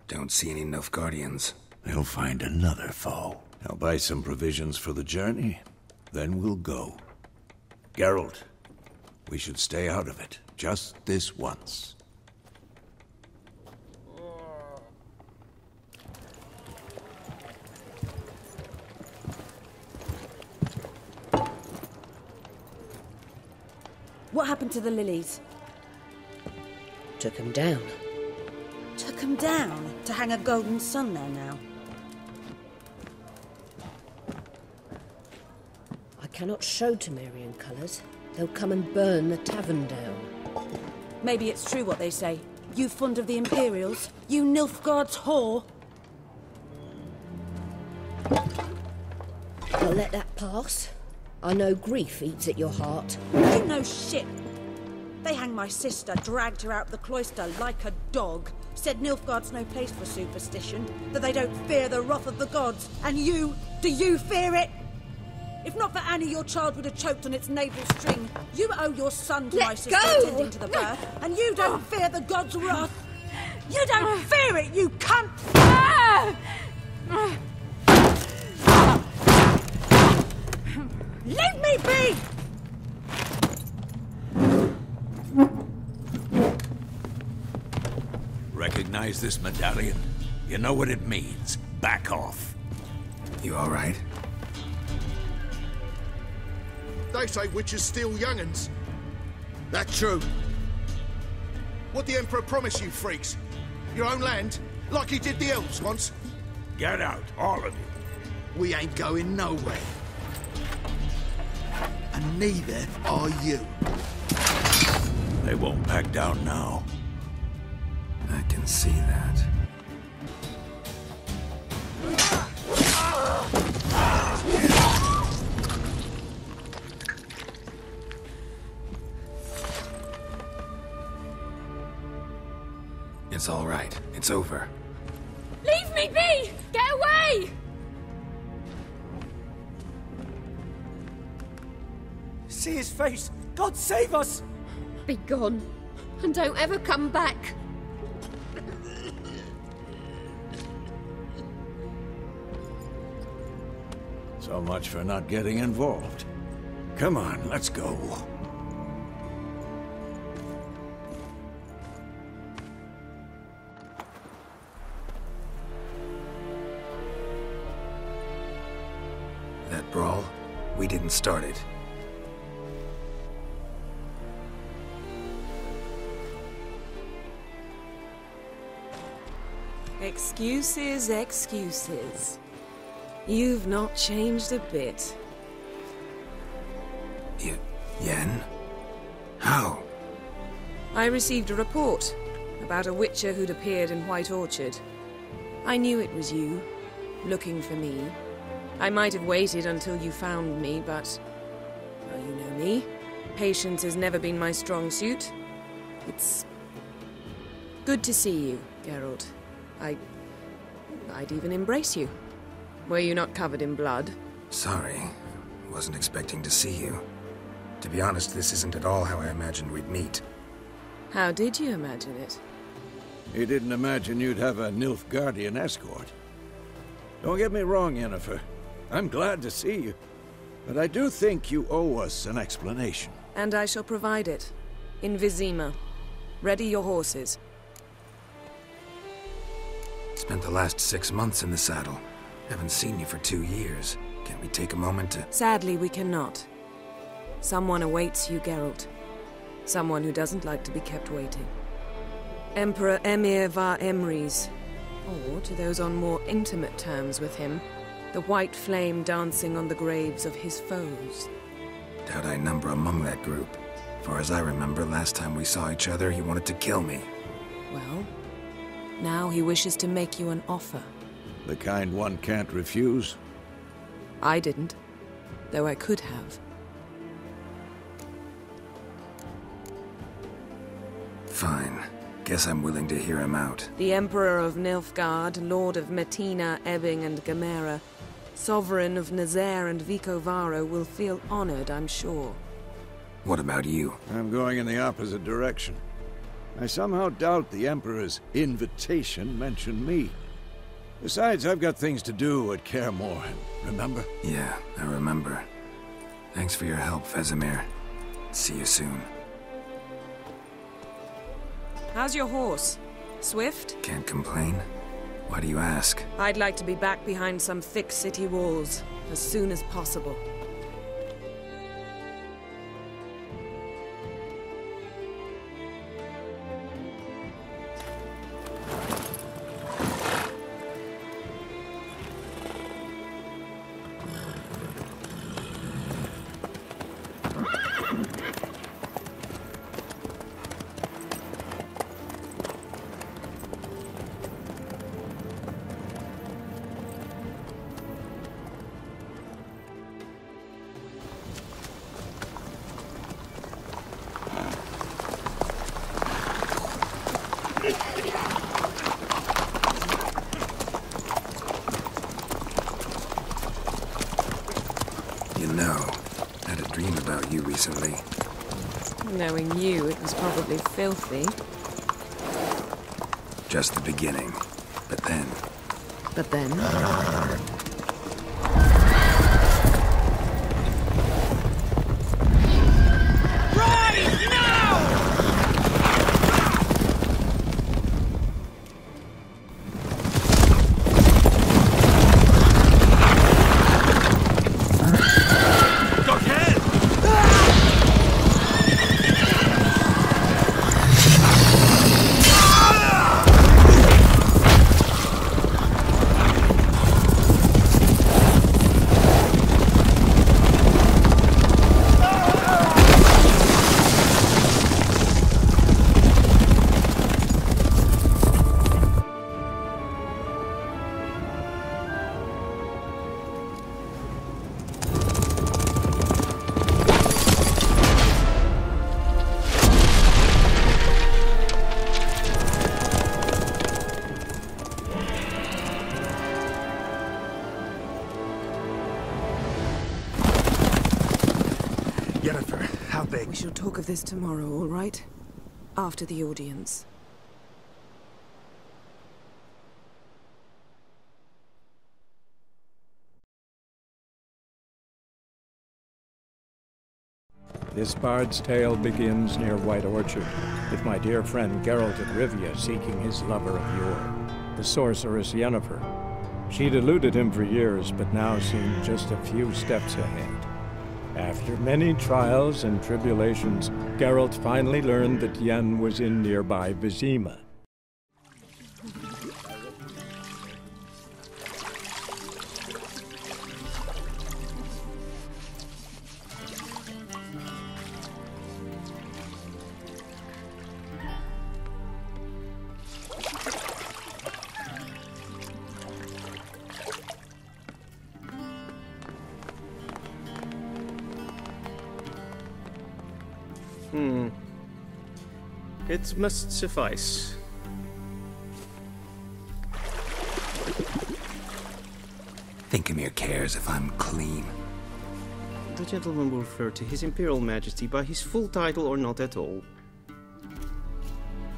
Don't see any Nilfgaardians. They'll find another foe. I'll buy some provisions for the journey. Then we'll go. Geralt, we should stay out of it. Just this once. What happened to the lilies? Took him down. Took him down? To hang a golden sun there now? I cannot show Temerian colours. They'll come and burn the tavern down. Maybe it's true what they say. You fond of the Imperials? You Nilfgaard's whore? I'll let that pass. I know grief eats at your heart. You know shit. They hanged my sister, dragged her out the cloister like a dog. Said Nilfgaard's no place for superstition, that they don't fear the wrath of the gods. And you, do you fear it? If not for Annie, your child would have choked on its navel string. You owe your son to my sister attending to the birth, and you don't fear the gods' wrath. You don't fear it, you cunt! Leave me be! Recognize this medallion? You know what it means. Back off. You all right? They say witches steal young'uns. That's true. What the Emperor promised you, freaks? Your own land? Like he did the elves once? Get out, all of you. We ain't going nowhere. And neither are you. They won't back down now. I can see that. It's all right. It's over. Leave me be! Get away! See his face! God save us! Be gone, and don't ever come back. So much for not getting involved. Come on, let's go. That brawl, we didn't start it. Excuses, excuses. You've not changed a bit. Yen? How? I received a report about a witcher who'd appeared in White Orchard. I knew it was you, looking for me. I might have waited until you found me, but... well, you know me. Patience has never been my strong suit. It's... good to see you, Geralt. I'd even embrace you. Were you not covered in blood? Sorry. Wasn't expecting to see you. To be honest, this isn't at all how I imagined we'd meet. How did you imagine it? He didn't imagine you'd have a Nilfgaardian escort. Don't get me wrong, Yennefer. I'm glad to see you. But I do think you owe us an explanation. And I shall provide it. In Vizima. Ready your horses. Spent the last 6 months in the saddle. Haven't seen you for 2 years. Can we take a moment to... Sadly, we cannot. Someone awaits you, Geralt. Someone who doesn't like to be kept waiting. Emperor Emir var Emrys. Or, to those on more intimate terms with him, the white flame dancing on the graves of his foes. Doubt I number among that group. Far as I remember, last time we saw each other, he wanted to kill me. Well, now he wishes to make you an offer. The kind one can't refuse? I didn't, though I could have. Fine. Guess I'm willing to hear him out. The Emperor of Nilfgaard, Lord of Metina, Ebbing and Gamera, Sovereign of Nazaire and Vicovaro will feel honored, I'm sure. What about you? I'm going in the opposite direction. I somehow doubt the Emperor's invitation mentioned me. Besides, I've got things to do at Kaer Morhen, remember? Yeah, I remember. Thanks for your help, Vesemir. See you soon. How's your horse? Swift? Can't complain. Why do you ask? I'd like to be back behind some thick city walls as soon as possible. You know, I had a dream about you recently. Knowing you, it was probably filthy. Just the beginning. But then... But then? Yennefer, how big? We shall talk of this tomorrow, all right? After the audience. This bard's tale begins near White Orchard, with my dear friend Geralt of Rivia seeking his lover of yore, the sorceress Yennefer. She'd eluded him for years, but now seemed just a few steps ahead. After many trials and tribulations, Geralt finally learned that Yen was in nearby Vizima. It must suffice. Think Emir cares if I'm clean. The gentleman will refer to His Imperial Majesty by his full title or not at all.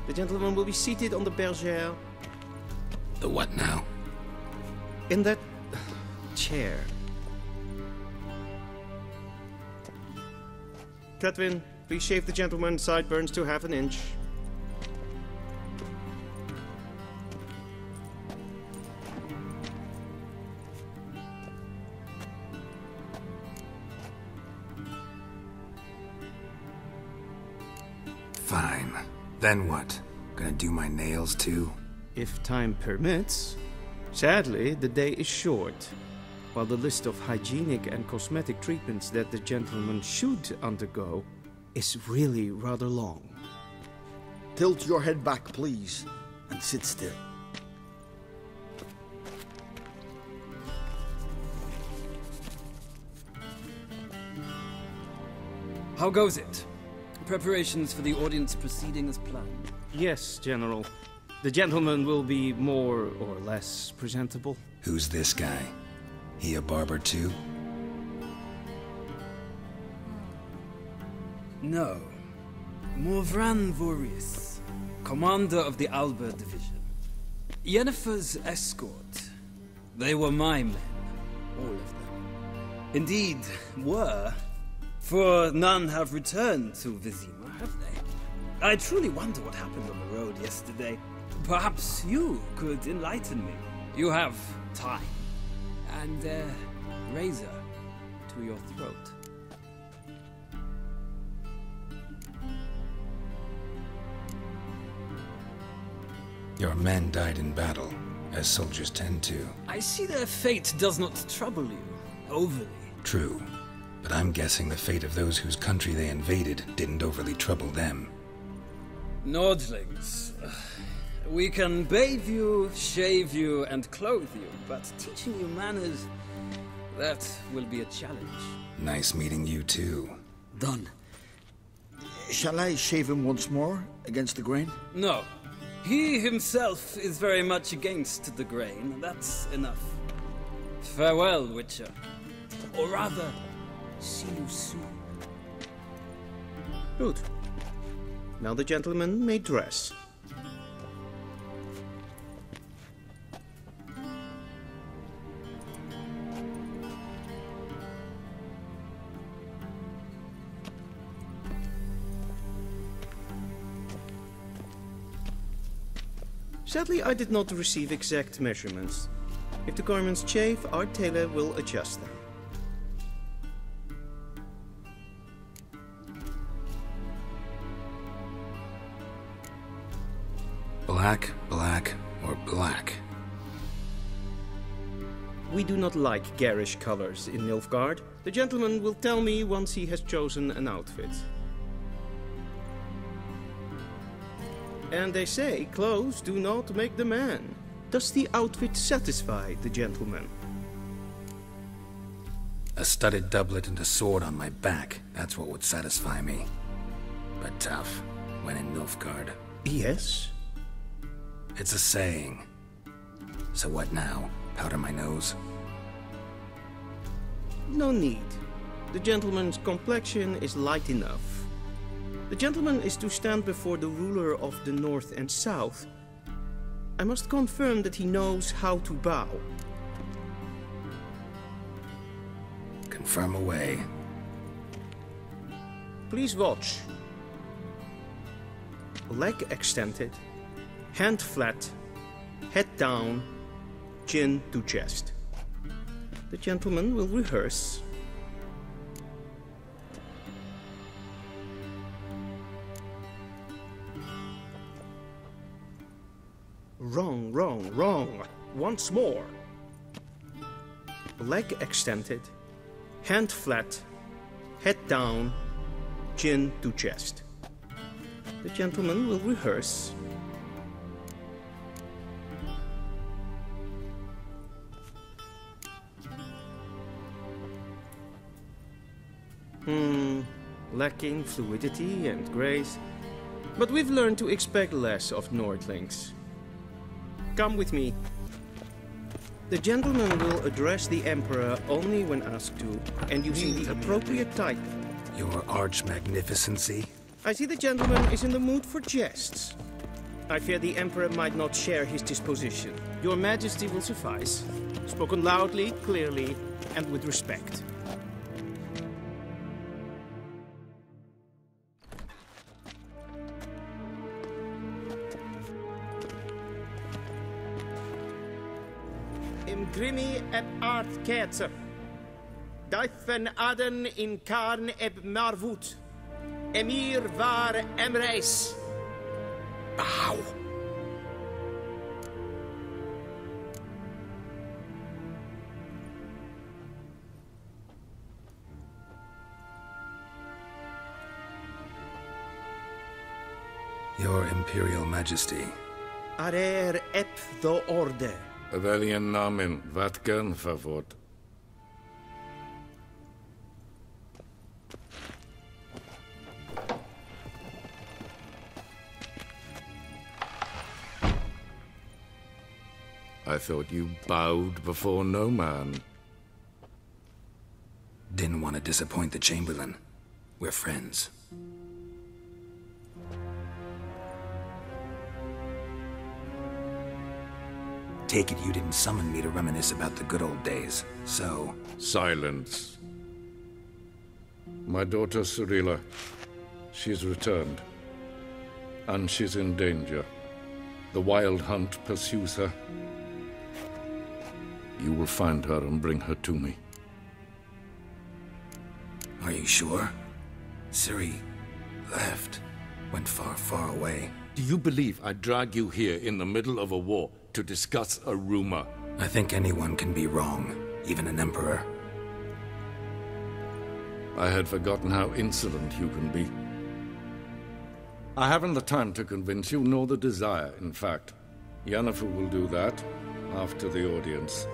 The gentleman will be seated on the bergère. The what now? In that chair. Catwin, please shave the gentleman's sideburns to half an inch. Fine. Then what? Gonna do my nails too? If time permits. Sadly, the day is short, while the list of hygienic and cosmetic treatments that the gentleman should undergo is really rather long. Tilt your head back, please, and sit still. How goes it? Preparations for the audience proceeding as planned? Yes, General. The gentleman will be more or less presentable. Who's this guy? He a barber too? No. Morhen Vorius, commander of the Alba division. Yennefer's escort. They were my men, all of them. Indeed, were. For none have returned to Vizima, have they? I truly wonder what happened on the road yesterday. Perhaps you could enlighten me. You have time. And a razor to your throat. Your men died in battle, as soldiers tend to. I see their fate does not trouble you overly. True, but I'm guessing the fate of those whose country they invaded didn't overly trouble them. Nordlings. We can bathe you, shave you, and clothe you, but teaching you manners, that will be a challenge. Nice meeting you too. Done. Shall I shave him once more, against the grain? No. He himself is very much against the grain. That's enough. Farewell, Witcher. Or rather, see you soon. Good. Now the gentleman may dress. Sadly, I did not receive exact measurements. If the garments chafe, our tailor will adjust them. Black, black, or black? We do not like garish colors in Nilfgaard. The gentleman will tell me once he has chosen an outfit. And they say clothes do not make the man. Does the outfit satisfy the gentleman? A studded doublet and a sword on my back, that's what would satisfy me. But tough, when in Nilfgaard. Yes? It's a saying. So what now? Powder my nose? No need. The gentleman's complexion is light enough. The gentleman is to stand before the ruler of the North and South. I must confirm that he knows how to bow. Confirm away. Please watch. Leg extended, hand flat, head down, chin to chest. The gentleman will rehearse. Wrong, wrong, wrong. Once more. Leg extended, hand flat, head down, chin to chest. The gentleman will rehearse. lacking fluidity and grace. But we've learned to expect less of Nordlings. Come with me. The gentleman will address the Emperor only when asked to, and using the appropriate title. Your Arch-Magnificency? I see the gentleman is in the mood for jests. I fear the Emperor might not share his disposition. Your Majesty will suffice. Spoken loudly, clearly, and with respect. Imgrimi eb art ketzer. Daifen aden in karn eb marvut. Emir var emreis. Bow. Your Imperial Majesty. Arer ep the orde. Velen namen, vatgen favor. I thought you bowed before no man. Didn't want to disappoint the Chamberlain. We're friends. Take it you didn't summon me to reminisce about the good old days, so... Silence. My daughter Cyrilla, she's returned. And she's in danger. The Wild Hunt pursues her. You will find her and bring her to me. Are you sure? Ciri left. Went far, far away. Do you believe I'd drag you here in the middle of a war to discuss a rumor? I think anyone can be wrong, even an emperor. I had forgotten how insolent you can be. I haven't the time to convince you, nor the desire, in fact. Yennefer will do that after the audience.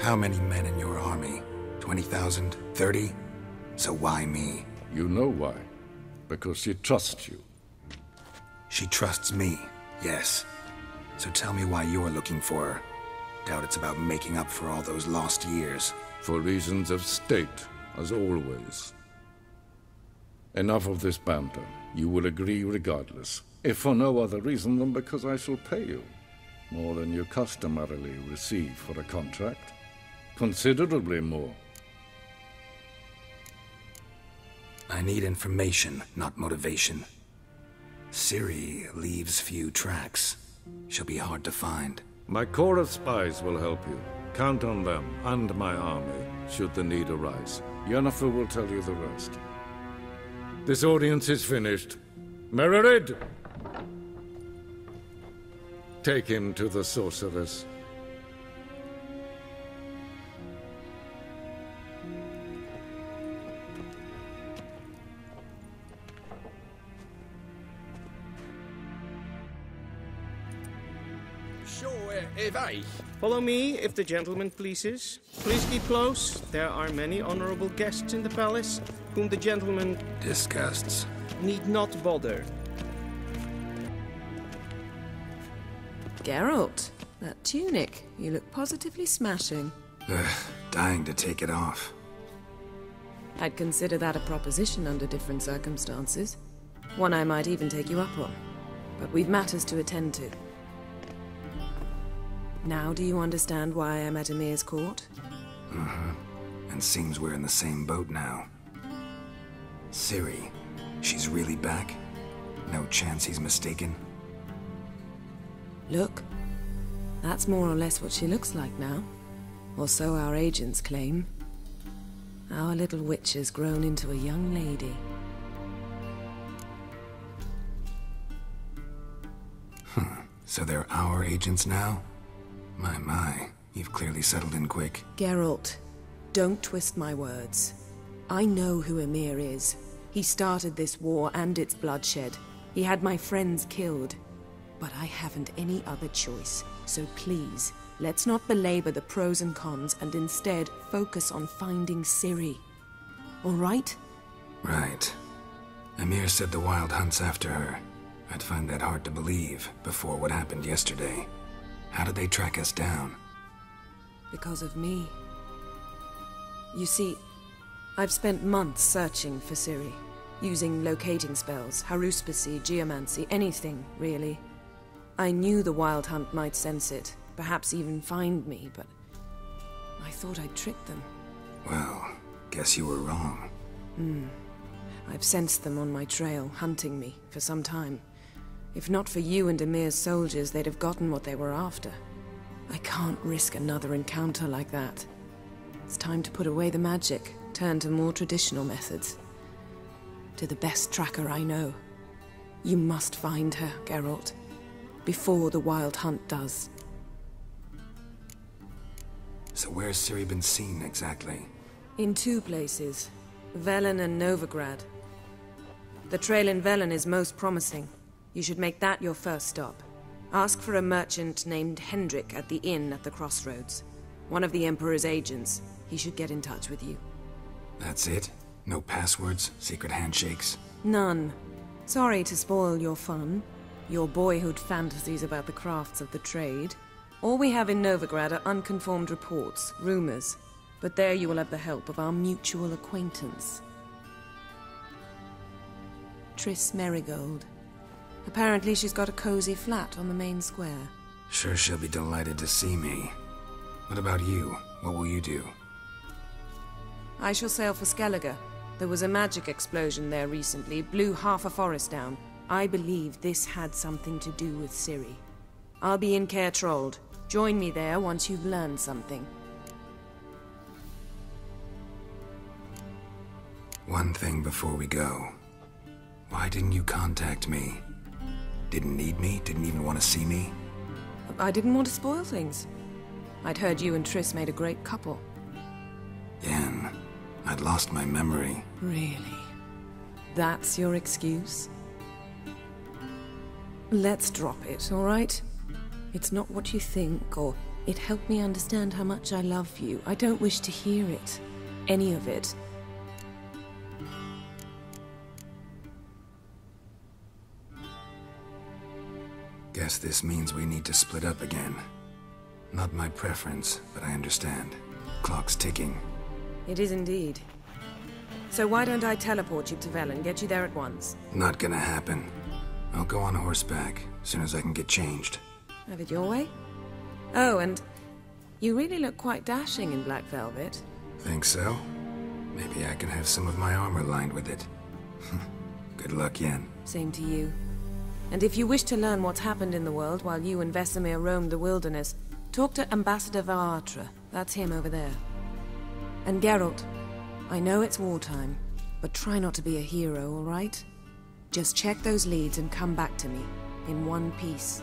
How many men in your army? 20,000? 30? So why me? You know why. Because she trusts you. She trusts me, yes. So tell me why you're looking for her. Doubt it's about making up for all those lost years. For reasons of state, as always. Enough of this banter. You will agree regardless. If for no other reason than because I shall pay you. More than you customarily receive for a contract. Considerably more. I need information, not motivation. Ciri leaves few tracks. She'll be hard to find. My corps of spies will help you. Count on them and my army, should the need arise. Yennefer will tell you the rest. This audience is finished. Mererid! Take him to the sorceress. Follow me, if the gentleman pleases. Please keep close. There are many honorable guests in the palace, whom the gentleman... disgusts. ...need not bother. Geralt, that tunic. You look positively smashing. Dying to take it off. I'd consider that a proposition under different circumstances. One I might even take you up on. But we've matters to attend to. Now do you understand why I'm at Emir's court? And seems we're in the same boat now. Ciri, she's really back? No chance he's mistaken? Look, that's more or less what she looks like now. Or so our agents claim. Our little witch has grown into a young lady. So they're our agents now? My, you've clearly settled in quick. Geralt, don't twist my words. I know who Emir is. He started this war and its bloodshed. He had my friends killed. But I haven't any other choice. So please, let's not belabor the pros and cons and instead focus on finding Ciri. All right? Right. Emir said the Wild Hunt's after her. I'd find that hard to believe before what happened yesterday. How did they track us down? Because of me. You see, I've spent months searching for Ciri, using locating spells, haruspicy, geomancy, anything, really. I knew the Wild Hunt might sense it, perhaps even find me, but I thought I'd tricked them. Well, guess you were wrong. I've sensed them on my trail, hunting me, for some time. If not for you and Emir's soldiers, they'd have gotten what they were after. I can't risk another encounter like that. It's time to put away the magic, turn to more traditional methods. To the best tracker I know. You must find her, Geralt, before the Wild Hunt does. So where's Ciri been seen, exactly? In 2 places, Velen and Novigrad. The trail in Velen is most promising. You should make that your first stop. Ask for a merchant named Hendrik at the inn at the crossroads. One of the Emperor's agents. He should get in touch with you. That's it? No passwords? Secret handshakes? None. Sorry to spoil your fun. Your boyhood fantasies about the crafts of the trade. All we have in Novigrad are unconfirmed reports, rumors. But there you will have the help of our mutual acquaintance. Triss Merigold. Apparently she's got a cozy flat on the main square. Sure she'll be delighted to see me. What about you? What will you do? I shall sail for Skellige. There was a magic explosion there recently, blew half a forest down. I believe this had something to do with Ciri. I'll be in Kaer. Join me there once you've learned something. One thing before we go. Why didn't you contact me? Didn't need me? Didn't even want to see me? I didn't want to spoil things. I'd heard you and Triss made a great couple. Yen, I'd lost my memory. Really? That's your excuse? Let's drop it, all right? It's not what you think, or it helped me understand how much I love you. I don't wish to hear it. Any of it. Guess this means we need to split up again. Not my preference, but I understand. Clock's ticking. It is indeed. So why don't I teleport you to Velen, get you there at once? Not gonna happen. I'll go on horseback, as soon as I can get changed. Have it your way? Oh, and you really look quite dashing in black velvet. Think so? Maybe I can have some of my armor lined with it. Good luck, Yen. Same to you. And if you wish to learn what's happened in the world while you and Vesemir roamed the wilderness, talk to Ambassador Varatra. That's him over there. And Geralt, I know it's wartime, but try not to be a hero, all right? Just check those leads and come back to me, in one piece.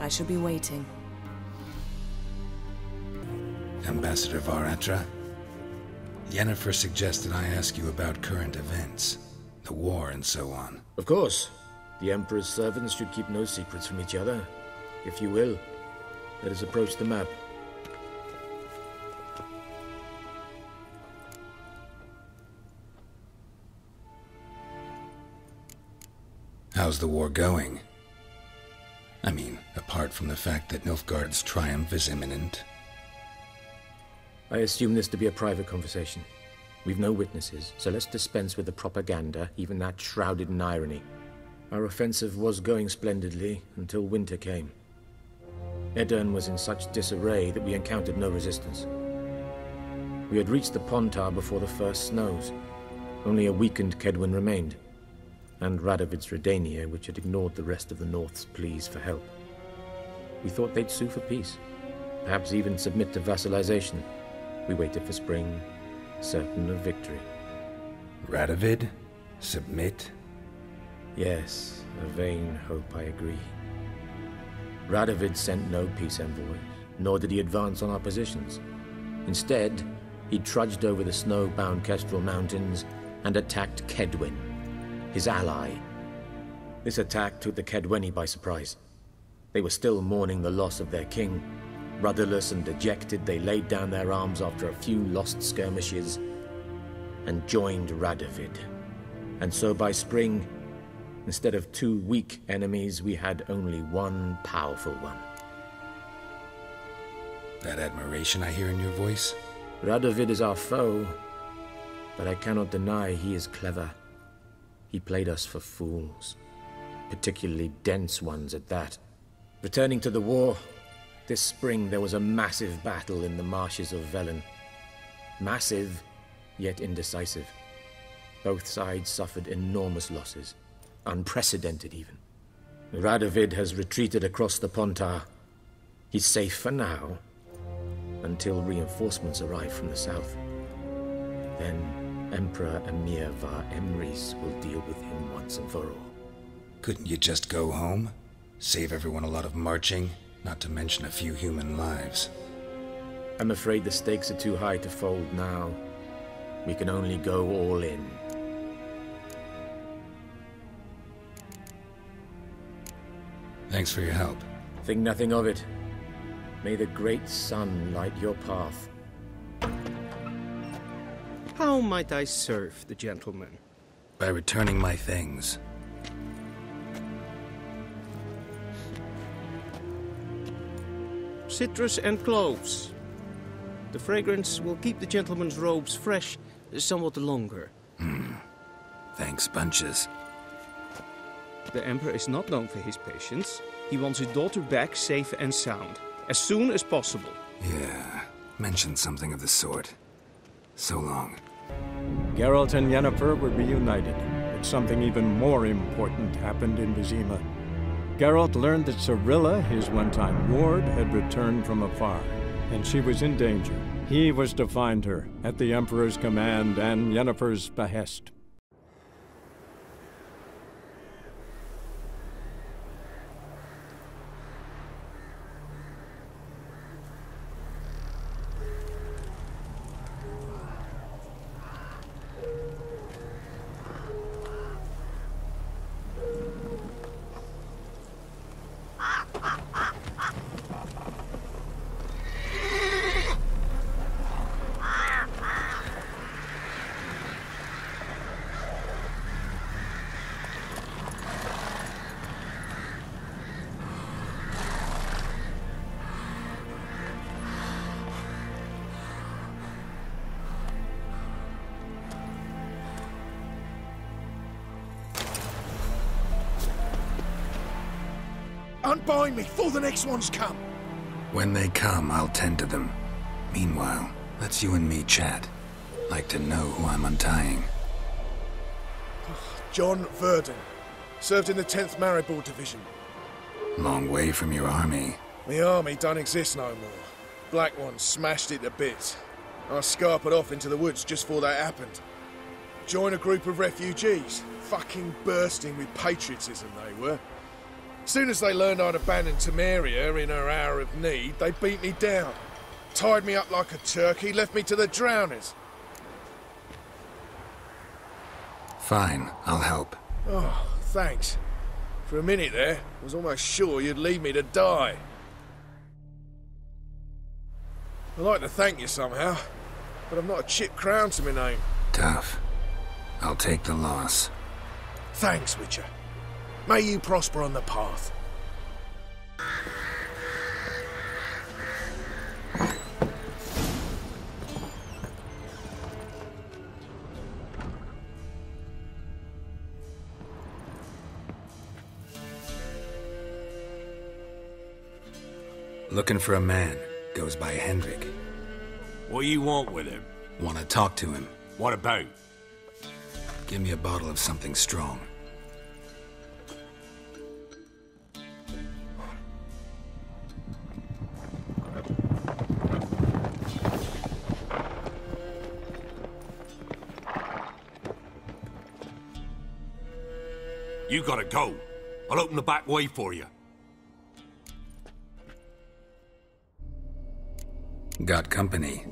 I shall be waiting. Ambassador Varatra? Yennefer suggested I ask you about current events. The war and so on. Of course. The Emperor's servants should keep no secrets from each other. If you will, let us approach the map. How's the war going? I mean, apart from the fact that Nilfgaard's triumph is imminent. I assume this to be a private conversation. We've no witnesses, so let's dispense with the propaganda, even that shrouded in irony. Our offensive was going splendidly until winter came. Edirn was in such disarray that we encountered no resistance. We had reached the Pontar before the first snows. Only a weakened Kedwin remained, and Radovid's Redania, which had ignored the rest of the North's pleas for help. We thought they'd sue for peace, perhaps even submit to vassalization. We waited for spring, certain of victory. Radovid? Submit? Yes, a vain hope, I agree. Radovid sent no peace envoys, nor did he advance on our positions. Instead, he trudged over the snow-bound Kestrel Mountains and attacked Kedwin, his ally. This attack took the Kedweni by surprise. They were still mourning the loss of their king. Rudderless and dejected, they laid down their arms after a few lost skirmishes. and joined Radovid. And so by spring, instead of 2 weak enemies, we had only one powerful one. That admiration I hear in your voice? Radovid is our foe, but I cannot deny he is clever. He played us for fools, particularly dense ones at that. Returning to the war, this spring there was a massive battle in the marshes of Velen. Massive, yet indecisive. Both sides suffered enormous losses, unprecedented even. Radovid has retreated across the Pontar. He's safe for now, until reinforcements arrive from the south. Then Emperor Emir var Emrys will deal with him once and for all. Couldn't you just go home? Save everyone a lot of marching, not to mention a few human lives. I'm afraid the stakes are too high to fold now. We can only go all in. Thanks for your help. Think nothing of it. May the great sun light your path. How might I serve the gentleman? By returning my things. Citrus and cloves. The fragrance will keep the gentleman's robes fresh somewhat longer. Thanks, bunches. The Emperor is not known for his patience. He wants his daughter back safe and sound, as soon as possible. Yeah, mentioned something of the sort. So long. Geralt and Yennefer were reunited, but something even more important happened in Vizima. Geralt learned that Cirilla, his one-time ward, had returned from afar, and she was in danger. He was to find her, at the Emperor's command and Yennefer's behest. Unbind me before the next ones come. When they come, I'll tend to them. Meanwhile, let's you and me chat. Like to know who I'm untying. John Verdon. Served in the 10th Maribor Division. Long way from your army. The army don't exist no more. Black Ones smashed it to bits. I scarpered off into the woods just before that happened. Joined a group of refugees. Fucking bursting with patriotism they were. Soon as they learned I'd abandoned Temeria in her hour of need, they beat me down. Tied me up like a turkey, left me to the drowners. Fine, I'll help. Oh, thanks. For a minute there, I was almost sure you'd leave me to die. I'd like to thank you somehow, but I've not a chip crown to my name. Tough. I'll take the loss. Thanks, Witcher. May you prosper on the path. Looking for a man. Goes by Hendrik. What do you want with him? Want to talk to him. What about? Give me a bottle of something strong. You gotta go. I'll open the back way for you. Got company.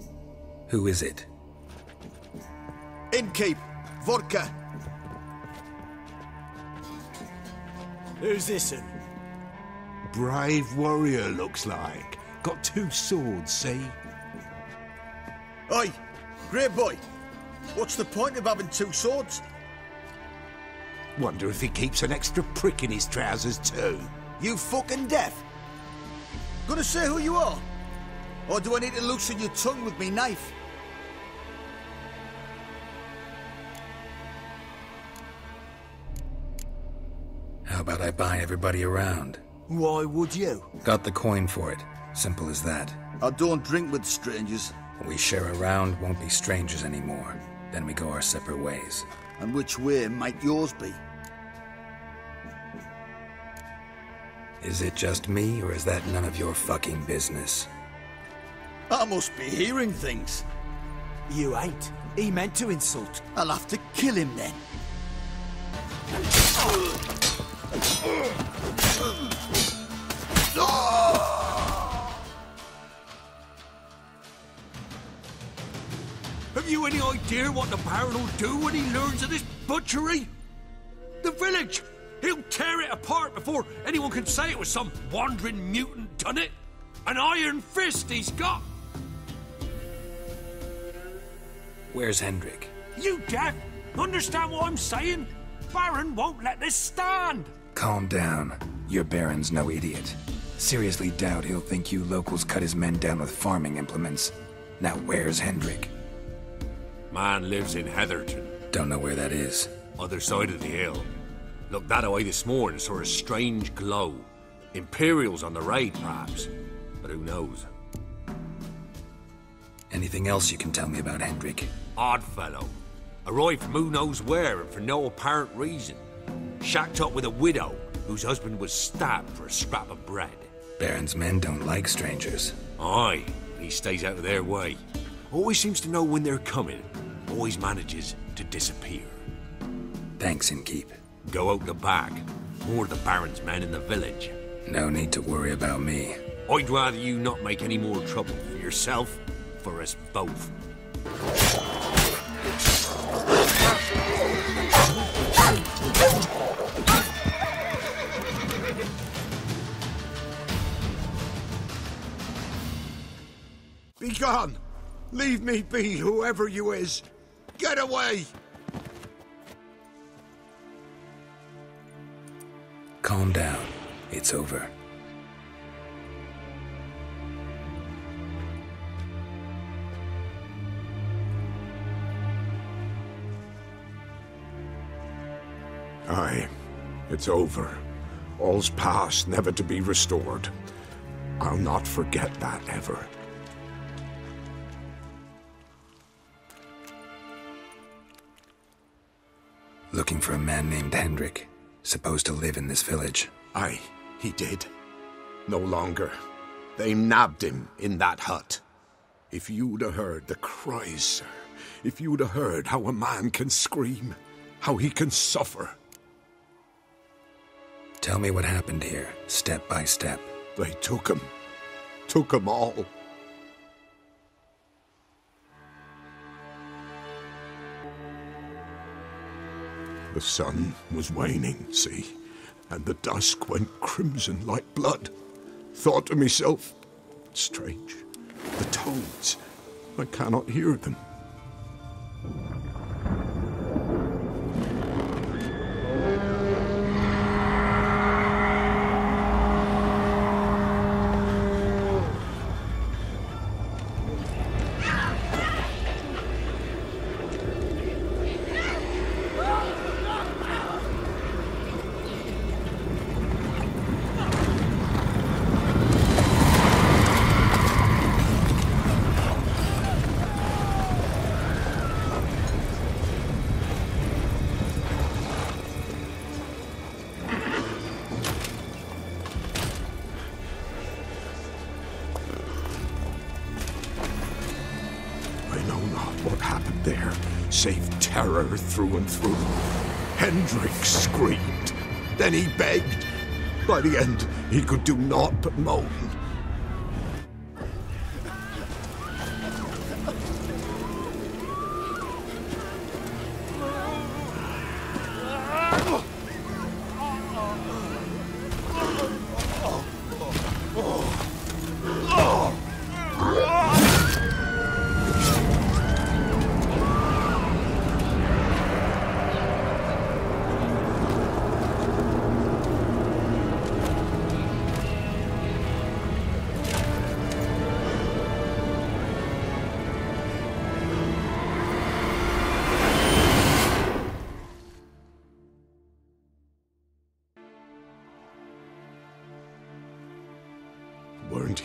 Who is it? Innkeep. Vodka. Who's this in? Brave warrior, looks like. Got 2 swords, see? Oi, great boy. What's the point of having two swords? Wonder if he keeps an extra prick in his trousers too. You fucking deaf? Gonna say who you are? Or do I need to loosen your tongue with me knife? How about I buy everybody around? Why would you? Got the coin for it. Simple as that. I don't drink with strangers. We share a round, won't be strangers anymore. Then we go our separate ways. And which way might yours be? Is it just me, or is that none of your fucking business? I must be hearing things. You ain't. He meant to insult. I'll have to kill him then. Have you any idea what the Baron will do when he learns of this butchery? The village! He'll tear it apart before anyone can say it was some wandering mutant done it. An iron fist he's got! Where's Hendrik? You deaf? Understand what I'm saying? Baron won't let this stand! Calm down. Your Baron's no idiot. Seriously doubt he'll think you locals cut his men down with farming implements. Now where's Hendrik? Man lives in Heatherton. Don't know where that is. Other side of the hill. Looked that away this morning, saw a strange glow. Imperials on the raid, perhaps. But who knows? Anything else you can tell me about Hendrik? Odd fellow. Arrived from who knows where and for no apparent reason. Shacked up with a widow whose husband was stabbed for a scrap of bread. Baron's men don't like strangers. Aye, he stays out of their way. Always seems to know when they're coming. Always manages to disappear. Thanks, Innkeep. Go out the back. More of the Baron's men in the village. No need to worry about me. I'd rather you not make any more trouble for yourself, for us both. Be gone! Leave me be, whoever you is! Get away! Calm down. It's over. Aye, it's over. All's past, never to be restored. I'll not forget that ever. Looking for a man named Hendrik, supposed to live in this village. Aye, he did. No longer. They nabbed him in that hut. If you'd have heard the cries, sir. If you'd have heard how a man can scream, how he can suffer. Tell me what happened here, step by step. They took him. Took him all. The sun was waning, see, and the dusk went crimson like blood. Thought to myself, strange, the toads, I cannot hear them. Save terror through and through. Hendrik screamed. Then he begged. By the end, he could do naught but moan.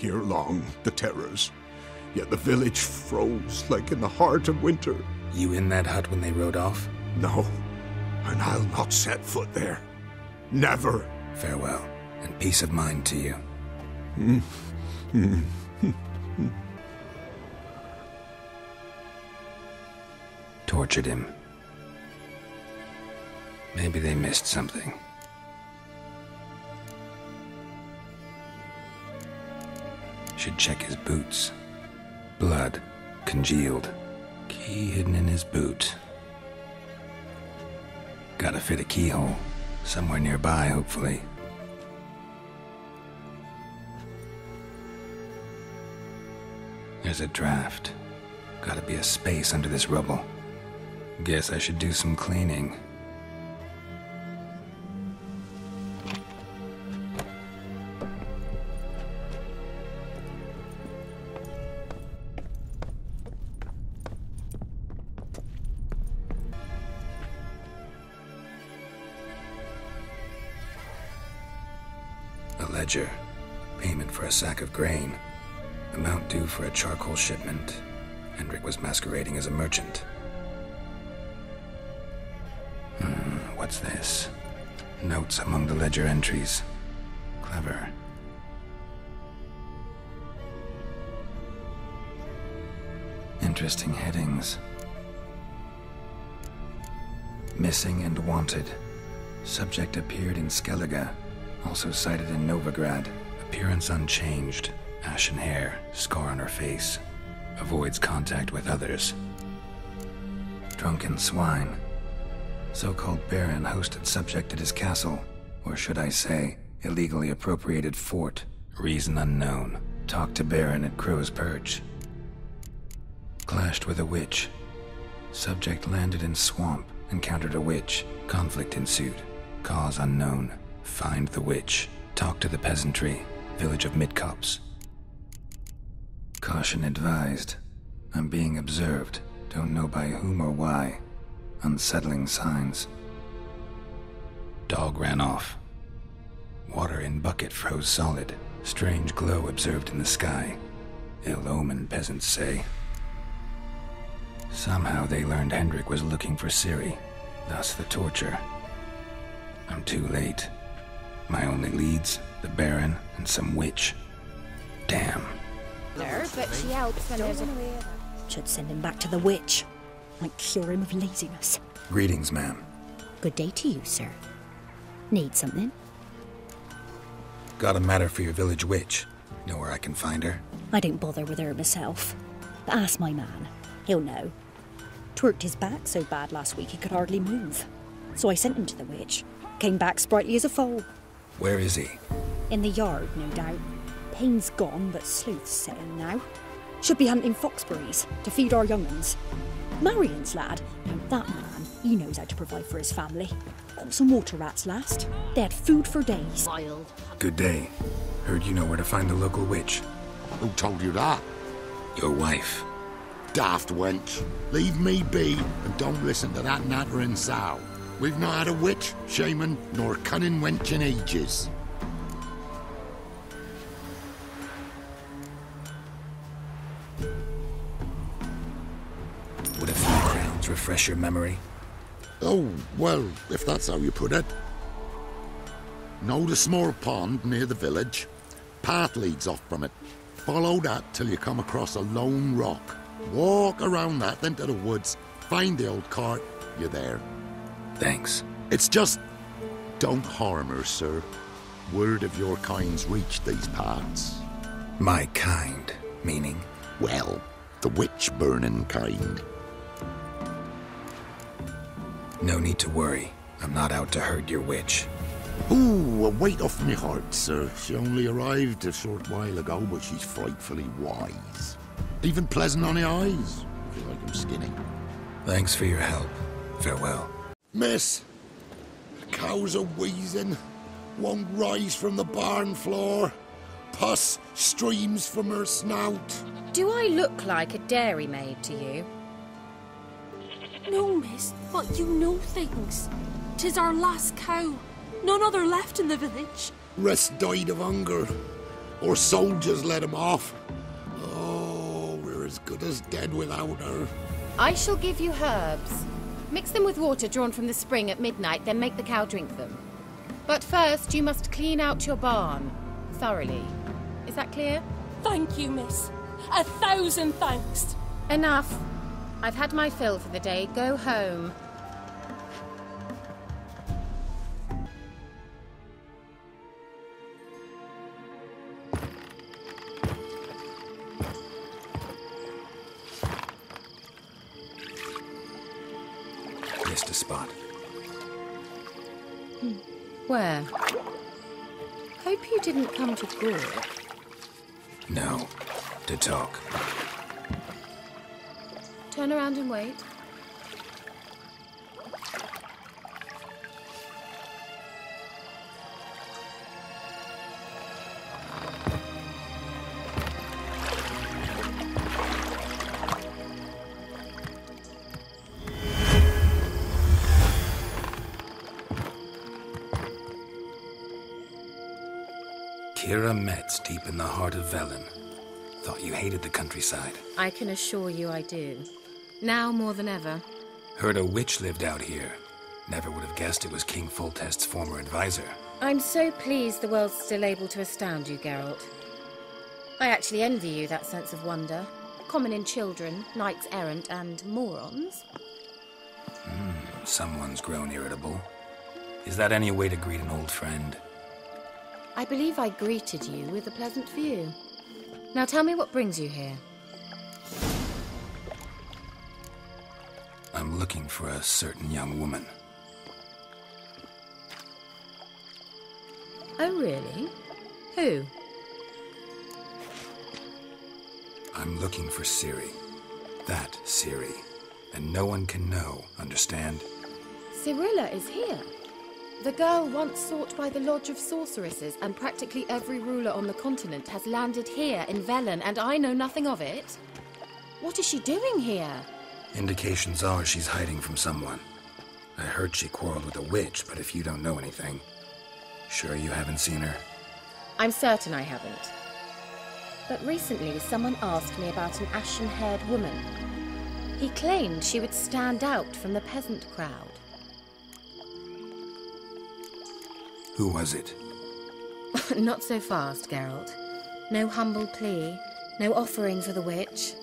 here long, the terrors. Yet the village froze like in the heart of winter. You in that hut when they rode off? No, and I'll not set foot there. Never. Farewell, and peace of mind to you. Tortured him. Maybe they missed something. Should check his boots. Blood, congealed. Key hidden in his boot. Gotta fit a keyhole. Somewhere nearby, hopefully. There's a draft. Gotta be a space under this rubble. Guess I should do some cleaning. Ledger. Payment for a sack of grain. Amount due for a charcoal shipment. Hendrik was masquerading as a merchant. What's this? Notes among the ledger entries. Clever. Interesting headings. Missing and wanted. Subject appeared in Skellige. Also cited in Novigrad. Appearance unchanged. Ashen hair, scar on her face. Avoids contact with others. Drunken swine. So-called Baron hosted subject at his castle. Or should I say, illegally appropriated fort. Reason unknown. Talked to Baron at Crow's Perch. Clashed with a witch. Subject landed in swamp. Encountered a witch. Conflict ensued. Cause unknown. Find the witch. Talk to the peasantry. Village of Midcopse. Caution advised. I'm being observed. Don't know by whom or why. Unsettling signs. Dog ran off. Water in bucket froze solid. Strange glow observed in the sky. Ill omen, peasants say. Somehow they learned Hendrik was looking for Ciri. Thus the torture. I'm too late. My only leads, the Baron and some witch. Damn. But she helps when there's a... Should send him back to the witch. Might cure him of laziness. Greetings, ma'am. Good day to you, sir. Need something? Got a matter for your village witch. Know where I can find her? I don't bother with her myself. But ask my man. He'll know. Twerked his back so bad last week he could hardly move. So I sent him to the witch. Came back sprightly as a foal. Where is he? In the yard, no doubt. Pain's gone, but sleuth's setting now. Should be hunting foxberries to feed our young uns. Marion's lad. Now that man, he knows how to provide for his family. Got some water rats last. They had food for days. Wild. Good day. Heard you know where to find the local witch. Who told you that? Your wife. Daft wench. Leave me be and don't listen to that nattering sow. We've not had a witch, shaman, nor cunning wench in ages. Would a few crowns refresh your memory? Oh, well, if that's how you put it. Know the small pond near the village? Path leads off from it. Follow that till you come across a lone rock. Walk around that into the woods. Find the old cart. You're there. Thanks. It's just... don't harm her, sir. Word of your kind's reached these parts. My kind, meaning? Well, the witch-burning kind. No need to worry. I'm not out to hurt your witch. Ooh, a weight off me heart, sir. She only arrived a short while ago, but she's frightfully wise. Even pleasant on the eyes, if you like 'em skinny. Thanks for your help. Farewell. Miss, the cows are wheezing. Won't rise from the barn floor. Pus streams from her snout. Do I look like a dairymaid to you? No, miss, but you know things. 'Tis our last cow. None other left in the village. Rest died of hunger. Or soldiers let him off. Oh, we're as good as dead without her. I shall give you herbs. Mix them with water drawn from the spring at midnight, then make the cow drink them. But first, you must clean out your barn. Thoroughly. Is that clear? Thank you, miss. 1,000 thanks. Enough. I've had my fill for the day. Go home. Missed a spot. Where? Hope you didn't come to Gore. No. To talk. Turn around and wait. Kira Metz, deep in the heart of Velen. Thought you hated the countryside. I can assure you I do. Now more than ever. Heard a witch lived out here. Never would have guessed it was King Foltest's former advisor. I'm so pleased the world's still able to astound you, Geralt. I actually envy you that sense of wonder. Common in children, knights errant, and morons. Someone's grown irritable. Is that any way to greet an old friend? I believe I greeted you with a pleasant view. Now tell me what brings you here. I'm looking for a certain young woman. Oh, really? Who? I'm looking for Ciri. That Ciri. And no one can know, understand? Cirilla is here. The girl once sought by the Lodge of Sorceresses, and practically every ruler on the continent has landed here in Velen, and I know nothing of it. What is she doing here? Indications are she's hiding from someone. I heard she quarreled with a witch, but if you don't know anything, sure you haven't seen her? I'm certain I haven't. But recently someone asked me about an ashen-haired woman. He claimed she would stand out from the peasant crowd. Who was it? Not so fast, Geralt. No humble plea, no offering for the witch.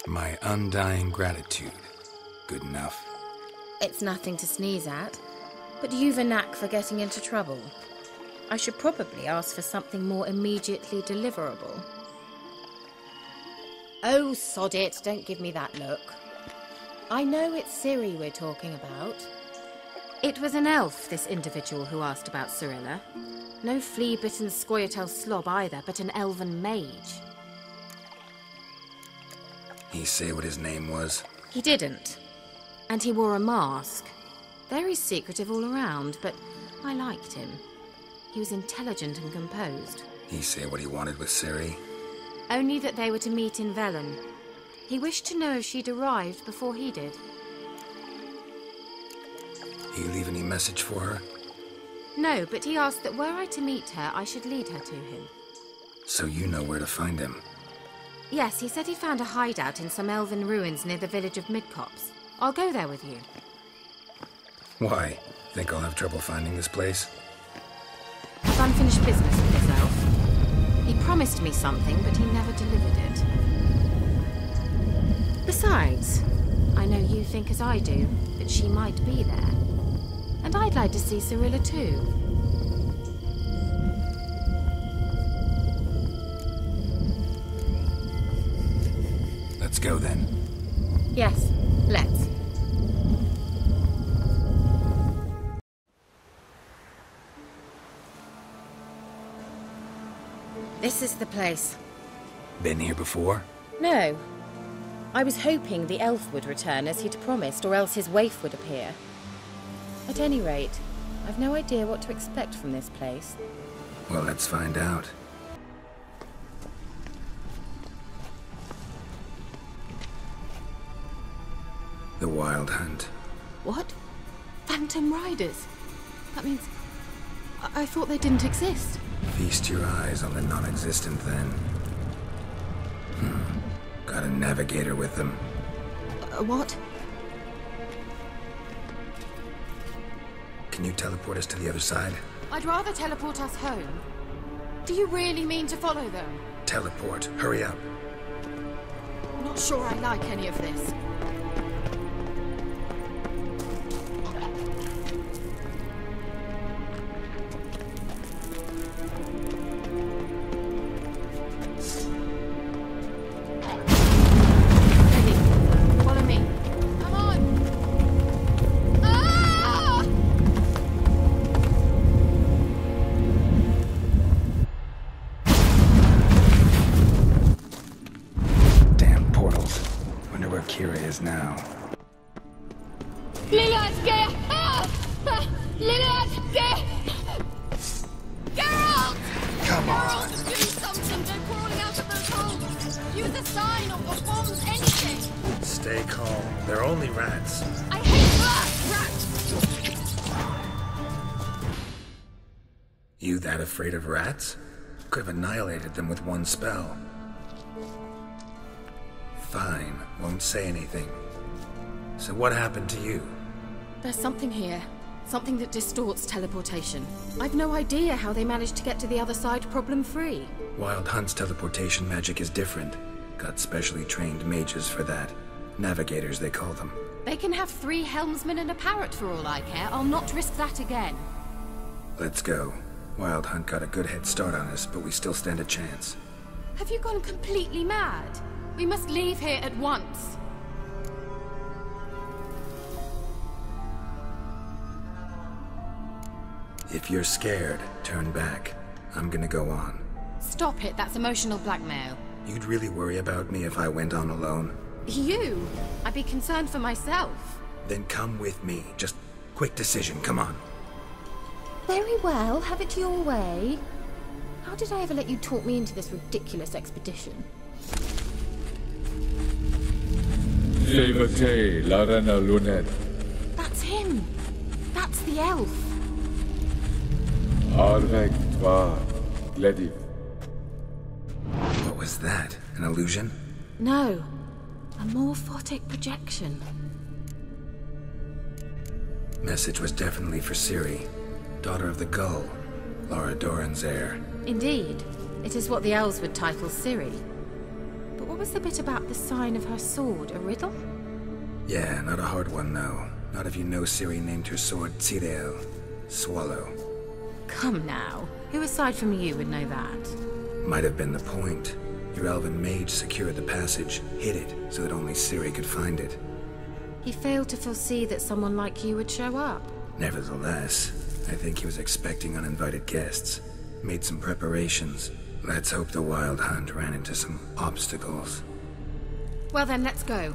My undying gratitude. Good enough. It's nothing to sneeze at, but you've a knack for getting into trouble. I should probably ask for something more immediately deliverable. Oh, sod it, don't give me that look. I know it's Ciri we're talking about. It was an elf, this individual who asked about Cirilla. No flea-bitten Scoia'tael slob either, but an elven mage. He say what his name was? He didn't. And he wore a mask. Very secretive all around, but I liked him. He was intelligent and composed. He say what he wanted with Ciri? Only that they were to meet in Velen. He wished to know if she'd arrived before he did. He leave any message for her? No, but he asked that were I to meet her, I should lead her to him. So you know where to find him? Yes, he said he found a hideout in some elven ruins near the village of Midcopse. I'll go there with you. Why? Think I'll have trouble finding this place? I've unfinished business with this elf. He promised me something, but he never delivered it. Besides, I know you think as I do, that she might be there. And I'd like to see Cirilla too. Let's go then. Yes, let's. This is the place. Been here before? No. I was hoping the elf would return as he'd promised, or else his waif would appear. At any rate, I've no idea what to expect from this place. Well, let's find out. The Wild Hunt. What? Phantom Riders? That means I thought they didn't exist. Feast your eyes on the non-existent, then. Got a navigator with them. What? Can you teleport us to the other side? I'd rather teleport us home. Do you really mean to follow them? Teleport. Hurry up. Not sure I like any of this. Now. Geralt! Come on. Geralt, do something! They're crawling out of those holes! Use a sign or bombs, anything! Stay calm. They're only rats. I hate rats! You that afraid of rats? Could have annihilated them with one spell. Fine, won't say anything. So what happened to you? There's something here. Something that distorts teleportation. I've no idea how they managed to get to the other side problem-free. Wild Hunt's teleportation magic is different. Got specially trained mages for that. Navigators, they call them. They can have 3 helmsmen and a parrot for all I care. I'll not risk that again. Let's go. Wild Hunt got a good head start on us, but we still stand a chance. Have you gone completely mad? We must leave here at once. If you're scared, turn back. I'm gonna go on. Stop it, that's emotional blackmail. You'd really worry about me if I went on alone? You? I'd be concerned for myself. Then come with me. Just quick decision, come on. Very well, have it your way. How did I ever let you talk me into this ridiculous expedition? That's him! That's the elf! What was that? An illusion? No. A morphotic projection. Message was definitely for Ciri, daughter of the Gull, Laura Doran's heir. Indeed. It is what the elves would title Ciri. But what was the bit about the sign of her sword? A riddle? Yeah, not a hard one, though. Not if you know Ciri named her sword Tsidel, Swallow. Come now. Who aside from you would know that? Might have been the point. Your elven mage secured the passage, hid it, so that only Ciri could find it. He failed to foresee that someone like you would show up. Nevertheless, I think he was expecting uninvited guests. Made some preparations. Let's hope the Wild Hunt ran into some obstacles. Well then, let's go.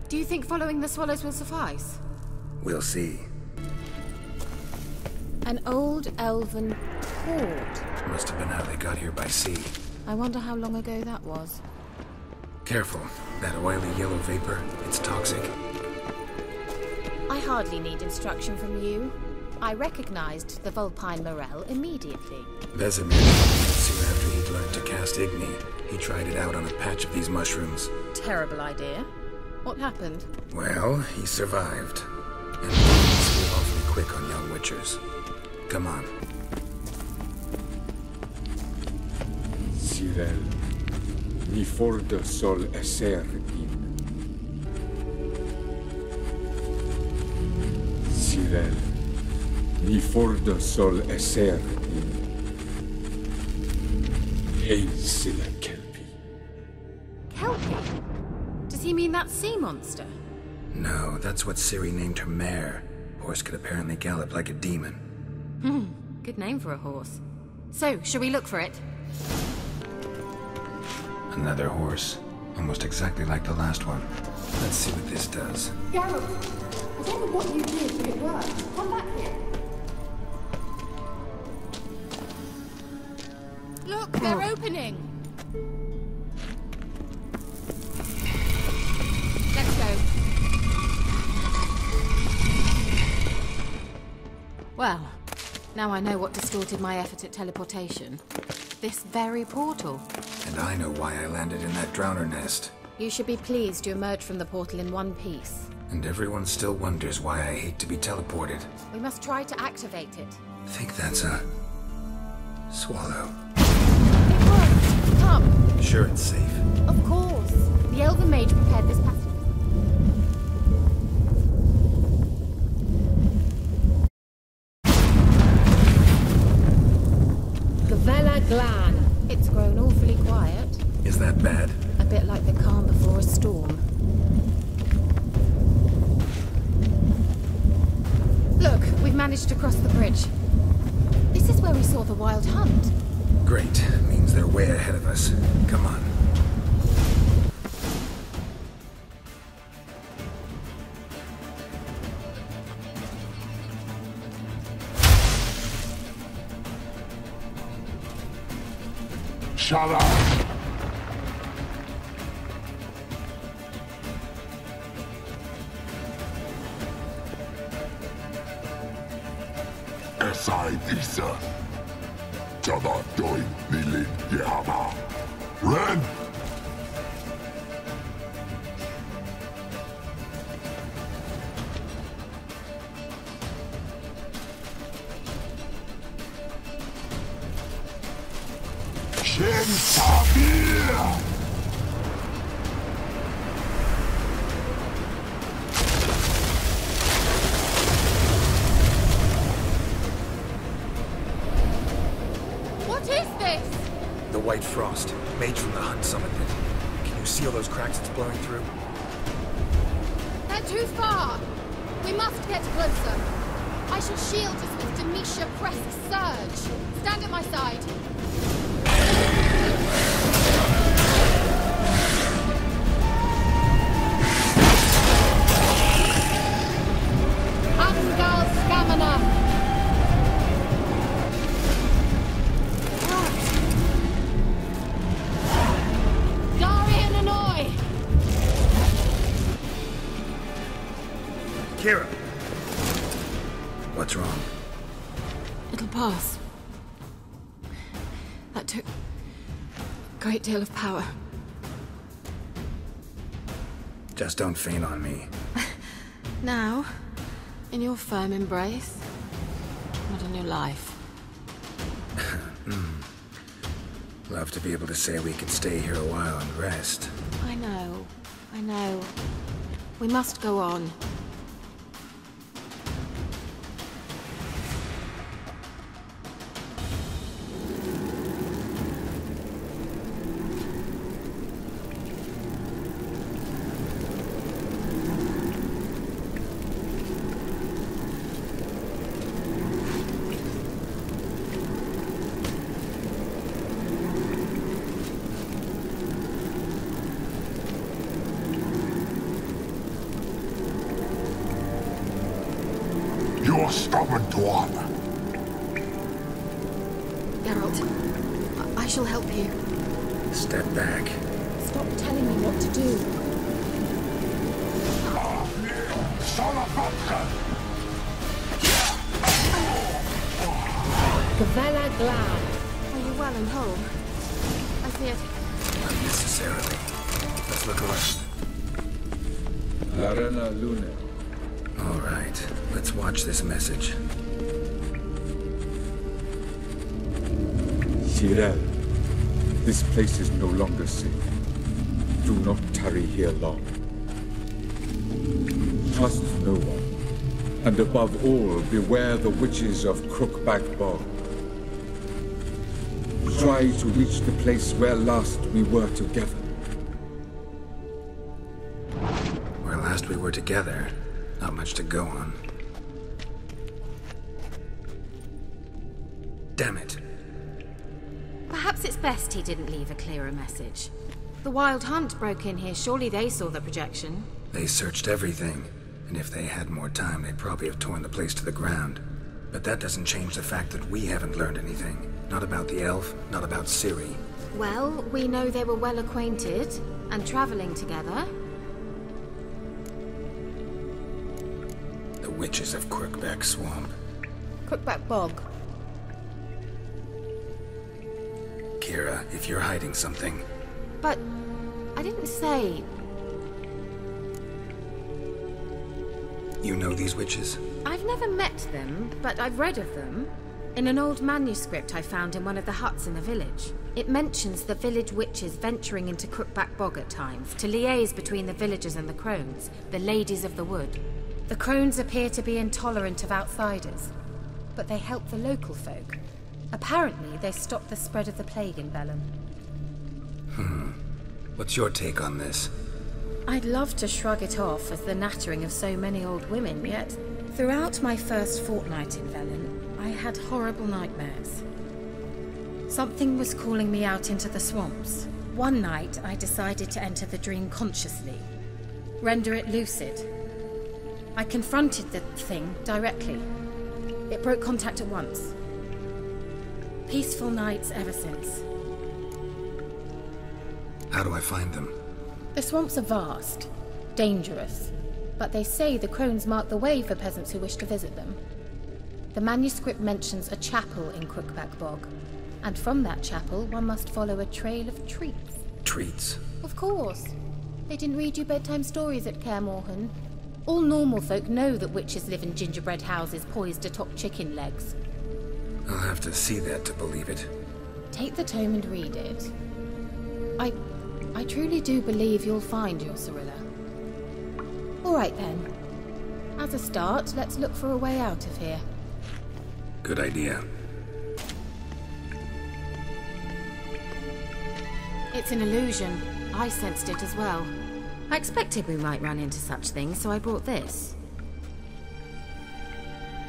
Do you think following the swallows will suffice? We'll see. An old elven port. Must have been how they got here by sea. I wonder how long ago that was. Careful. That oily yellow vapor, it's toxic. I hardly need instruction from you. I recognized the Vulpine Morel immediately. Vesemir, soon after he'd learned to cast Igni, he tried it out on a patch of these mushrooms. Terrible idea. What happened? Well, he survived. And he's awfully quick on young witchers. Come on. Cyril, ni forte sol esser in. Cyril, ni forte sol esser in. Hey, silla kelpie. Kelpie? Does he mean that sea monster? No, that's what Ciri named her mare. Horse could apparently gallop like a demon. Good name for a horse. So, shall we look for it? Another horse. Almost exactly like the last one. Let's see what this does. Geralt, I don't know what you did, but it worked. Come back here. Look, they're opening. Let's go. Well, Now I know what distorted my effort at teleportation. This very portal. And I know why I landed in that drowner nest. You should be pleased you emerged from the portal in one piece. And everyone still wonders why I hate to be teleported. We must try to activate it. I think that's a... swallow. It works! Come! Sure it's safe. Of course. The Elven mage prepared this passage. Velen Glan. It's grown awfully quiet. Is that bad? A bit like the calm before a storm. Look, we've managed to cross the bridge. This is where we saw the wild hunt. Great. Means they're way ahead of us. Come on. Shut up! Esai Isa. Jada Doi Nilin Yama. Ren! What is this? The white frost. Mage from the hunt summoned it. Can you see all those cracks it's blowing through? They're too far. We must get closer. I shall shield us with Demetia Crest's surge. Stand at my side. Angal Scamina! Kaer! What's wrong? It'll pass. That took a great deal of power. Just don't faint on me. Now, in your firm embrace, not a new life. Love to be able to say we could stay here a while and rest. I know. We must go on. You're stubborn, Dwan. Geralt, I shall help you. Step back. Stop telling me what to do. Velen Glan. Are you well and whole? I feared. Not necessarily. Let's look around. Arena Lune. All right. Let's watch this message. Tyrell, this place is no longer safe. Do not tarry here long. Trust no one. And above all, beware the witches of Crookback Bog. Try to reach the place where last we were together. Where last we were together, not much to go on. Damn it. Perhaps it's best he didn't leave a clearer message. The Wild Hunt broke in here. Surely they saw the projection. They searched everything. And if they had more time, they'd probably have torn the place to the ground. But that doesn't change the fact that we haven't learned anything. Not about the elf, not about Ciri. Well, we know they were well acquainted and traveling together. The witches of Crookback Swamp. Crookback Bog. Kira, if you're hiding something. But I didn't say... You know these witches? I've never met them, but I've read of them. In an old manuscript I found in one of the huts in the village. It mentions the village witches venturing into Crookback Bog at times to liaise between the villagers and the crones, the ladies of the wood. The crones appear to be intolerant of outsiders, but they help the local folk. Apparently, they stopped the spread of the plague in Velen. What's your take on this? I'd love to shrug it off as the nattering of so many old women, yet throughout my first fortnight in Velen, I had horrible nightmares. Something was calling me out into the swamps. One night, I decided to enter the dream consciously, render it lucid. I confronted the thing directly. It broke contact at once. Peaceful nights ever since. How do I find them? The swamps are vast, dangerous, but they say the crones mark the way for peasants who wish to visit them. The manuscript mentions a chapel in Crookback Bog, and from that chapel one must follow a trail of treats. Treats? Of course. They didn't read you bedtime stories at Kaer Morhen. All normal folk know that witches live in gingerbread houses poised atop chicken legs. I'll have to see that to believe it. Take the tome and read it. I truly do believe you'll find your Cyrilla. All right then. As a start, let's look for a way out of here. Good idea. It's an illusion. I sensed it as well. I expected we might run into such things, so I brought this.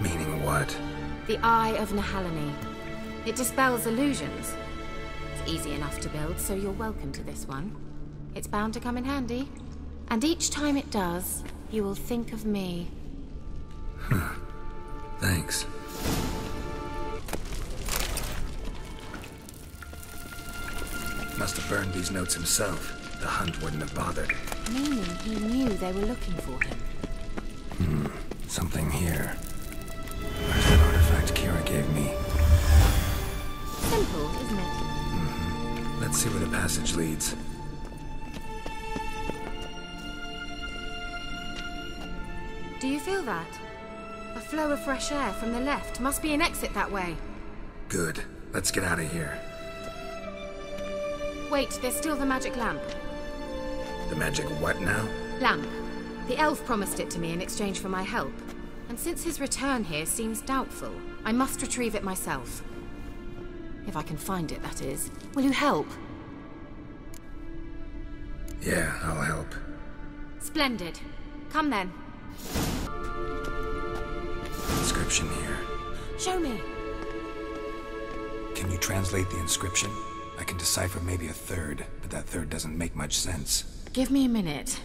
Meaning what? The Eye of Nehaleni. It dispels illusions. It's easy enough to build, so you're welcome to this one. It's bound to come in handy. And each time it does, you will think of me. Thanks. Must have burned these notes himself. The hunt wouldn't have bothered. Meaning he knew they were looking for him. Something here. Where's that artifact Kira gave me? Simple, isn't it? Let's see where the passage leads. Do you feel that? A flow of fresh air from the left. Must be an exit that way. Good. Let's get out of here. Wait, there's still the magic lamp. The magic what now? Lamp. The elf promised it to me in exchange for my help. And since his return here seems doubtful, I must retrieve it myself. If I can find it, that is. Will you help? Yeah, I'll help. Splendid. Come then. Inscription here. Show me. Can you translate the inscription? I can decipher maybe a third, but that third doesn't make much sense. Give me a minute.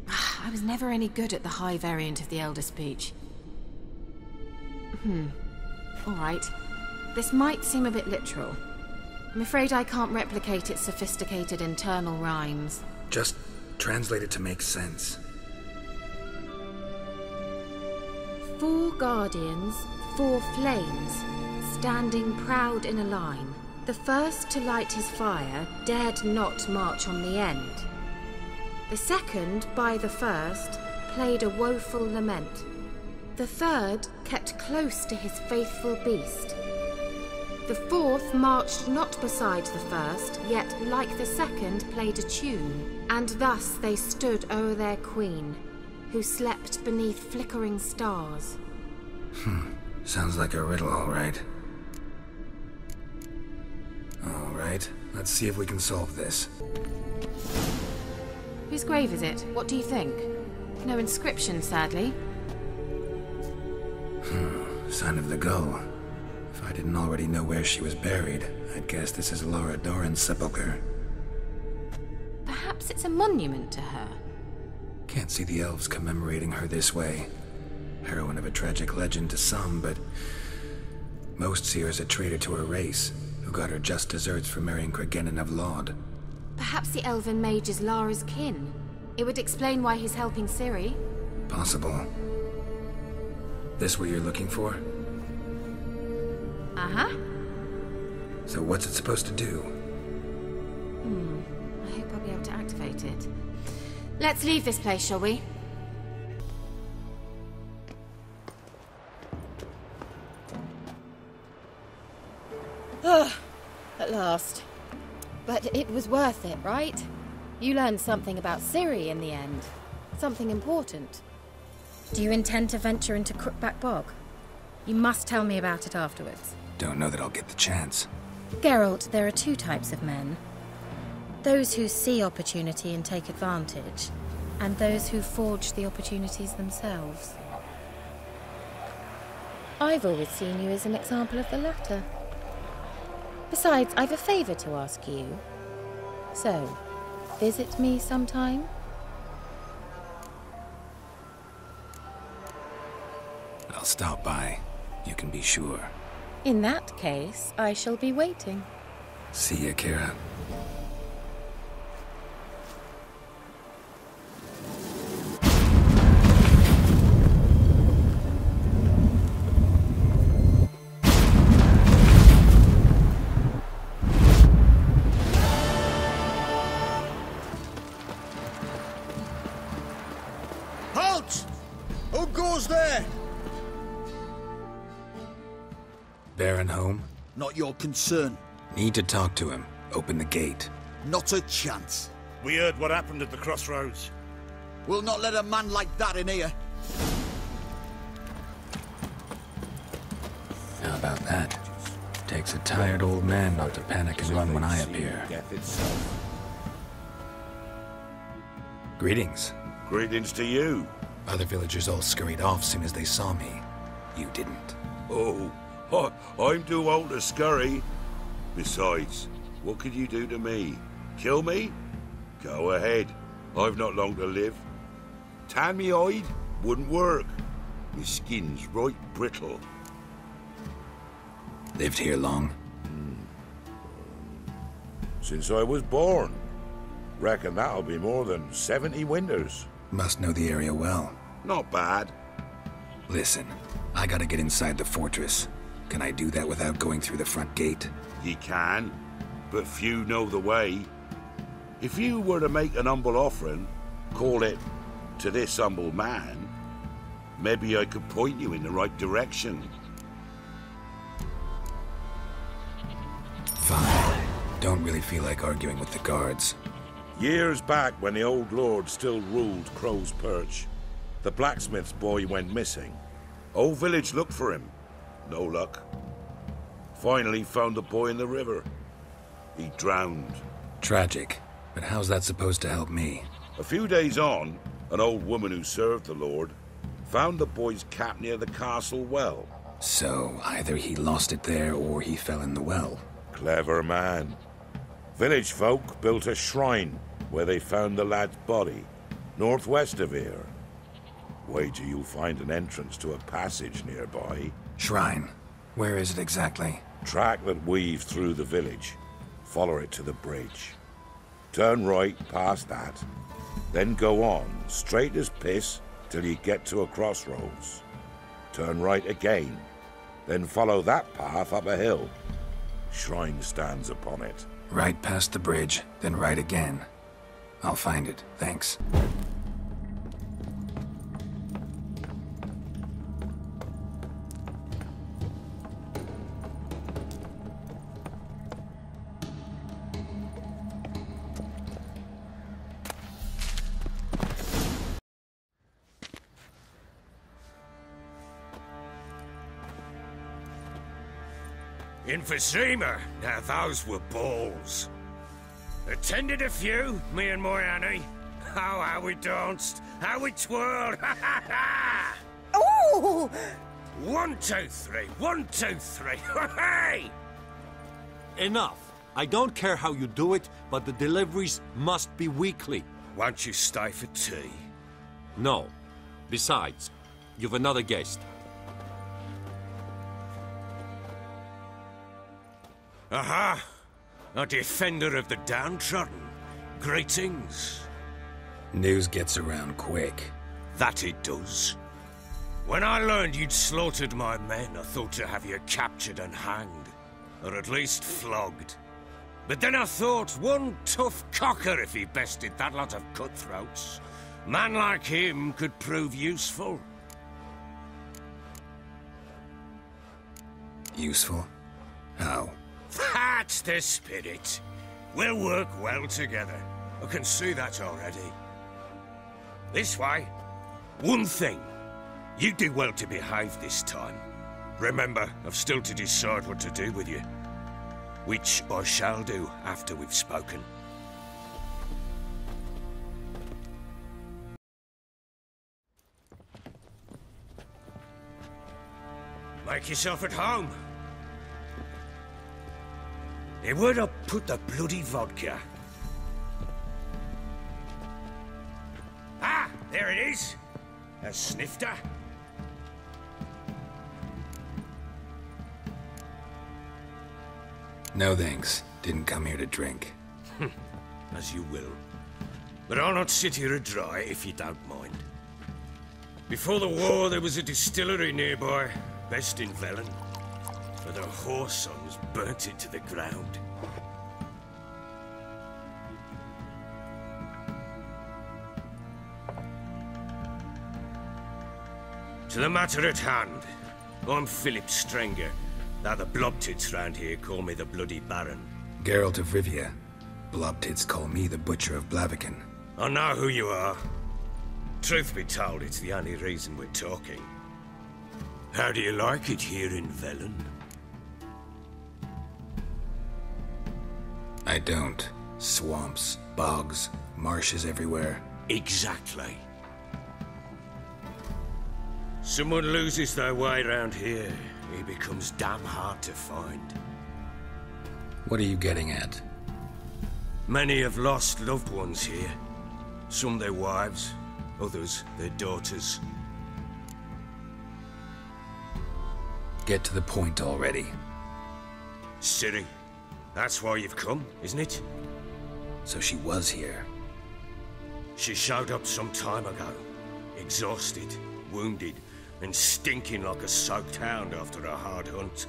I was never any good at the high variant of the Elder Speech. All right. This might seem a bit literal. I'm afraid I can't replicate its sophisticated internal rhymes. Just translate it to make sense. 4 guardians, 4 flames, standing proud in a line. The first to light his fire dared not march on the end. The second, by the first, played a woeful lament. The third kept close to his faithful beast. The fourth marched not beside the first, yet, like the second, played a tune. And thus they stood o'er their queen, who slept beneath flickering stars. Sounds like a riddle, all right. All right, let's see if we can solve this. Whose grave is it? What do you think? No inscription, sadly. Sign of the gull. If I didn't already know where she was buried, I'd guess this is Laura Doran's sepulchre. Perhaps it's a monument to her. Can't see the elves commemorating her this way. Heroine of a tragic legend to some, but most see her as a traitor to her race, who got her just deserts for marrying Cregennan of Laud. Perhaps the elven mage is Lara's kin. It would explain why he's helping Ciri. Possible. This what you're looking for? Uh-huh. So what's it supposed to do? I hope I'll be able to activate it. Let's leave this place, shall we? At last. But it was worth it, right? You learned something about Ciri in the end. Something important. Do you intend to venture into Crookback Bog? You must tell me about it afterwards. Don't know that I'll get the chance. Geralt, there are two types of men. Those who see opportunity and take advantage, and those who forge the opportunities themselves. I've always seen you as an example of the latter. Besides, I've a favour to ask you. So, visit me sometime? I'll stop by. You can be sure. In that case, I shall be waiting. See ya, Kaer. Halt! Who goes there? Baron home? Not your concern. Need to talk to him. Open the gate. Not a chance. We heard what happened at the crossroads. We'll not let a man like that in here. How about that? Takes a tired old man not to panic and run when I appear. Death itself. Greetings. Greetings to you. Other villagers all scurried off soon as they saw me. You didn't. Oh, I'm too old to scurry. Besides, what could you do to me? Kill me? Go ahead. I've not long to live. Tan me hide? Wouldn't work. My skin's right brittle. Lived here long? Since I was born. Reckon that'll be more than 70 winters. Must know the area well. Not bad. Listen, I gotta get inside the fortress. Can I do that without going through the front gate? Ye can, but few know the way. If you were to make an humble offering, call it, to this humble man, maybe I could point you in the right direction. Fine. Don't really feel like arguing with the guards. Years back, when the old lord still ruled Crow's Perch, the blacksmith's boy went missing. Whole village looked for him. No luck. Finally found the boy in the river. He drowned. Tragic. But how's that supposed to help me? A few days on, an old woman who served the lord found the boy's cap near the castle well. So, either he lost it there or he fell in the well. Clever man. Village folk built a shrine where they found the lad's body, northwest of here. Wager you'll find an entrance to a passage nearby. Shrine? Where is it exactly? Track that weaves through the village. Follow it to the bridge. Turn right past that. Then go on, straight as piss, till you get to a crossroads. Turn right again. Then follow that path up a hill. Shrine stands upon it. Right past the bridge, then right again. I'll find it, thanks. In Fasima, now those were balls. Attended a few, me and Morhen. Oh, how we danced, how we twirled, ha ha ha! Oh! 1, 2, 3, 1, 2, 3, hey! Enough. I don't care how you do it, but the deliveries must be weekly. Won't you stay for tea? No. Besides, you've another guest. Aha! A defender of the downtrodden. Greetings. News gets around quick. That it does. When I learned you'd slaughtered my men, I thought to have you captured and hanged. Or at least flogged. But then I thought, one tough cocker if he bested that lot of cutthroats. Man like him could prove useful. Useful? How? That's the spirit. We'll work well together. I can see that already. This way. One thing. You do well to behave this time. Remember, I've still to decide what to do with you. Which I shall do after we've spoken. Make yourself at home. Hey, where'd I put the bloody vodka? Ah, there it is. A snifter. No thanks. Didn't come here to drink. As you will. But I'll not sit here a dry if you don't mind. Before the war, there was a distillery nearby, best in Velen. But the horse sons burnt it to the ground. To the matter at hand, I'm Philip Strenger. Now the blobtits round here call me the Bloody Baron. Geralt of Rivia. Blobtits call me the Butcher of Blaviken. I know who you are. Truth be told, it's the only reason we're talking. How do you like it here in Velen? I don't. Swamps, bogs, marshes everywhere. Exactly. Someone loses their way around here, he becomes damn hard to find. What are you getting at? Many have lost loved ones here. Some their wives, others their daughters. Get to the point already. Ciri, that's why you've come, isn't it? So she was here. She showed up some time ago. Exhausted, wounded, and stinking like a soaked hound after a hard hunt.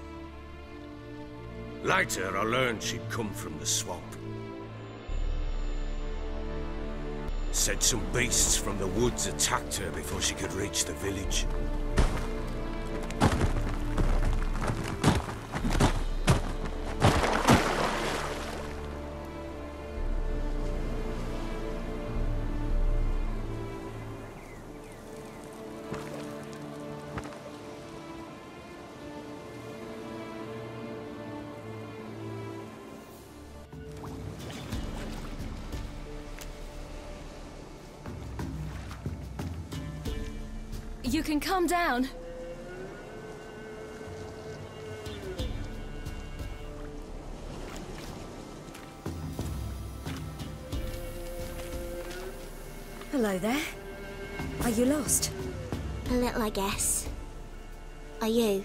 Later, I learned she'd come from the swamp. Said some beasts from the woods attacked her before she could reach the village. You can calm down. Hello there. Are you lost? A little, I guess. Are you?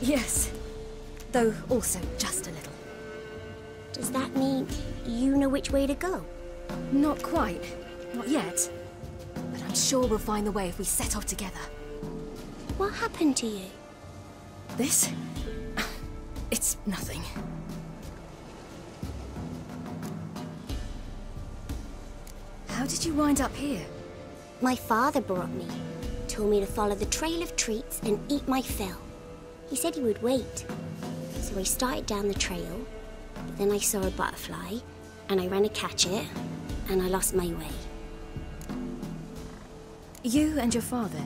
Yes. Though also just a little. Does that mean you know which way to go? Not quite. Not yet. But I'm sure we'll find the way if we set off together. What happened to you? This? It's nothing. How did you wind up here? My father brought me. Told me to follow the trail of treats and eat my fill. He said he would wait. So I started down the trail, but then I saw a butterfly, and I ran to catch it, and I lost my way. You and your father,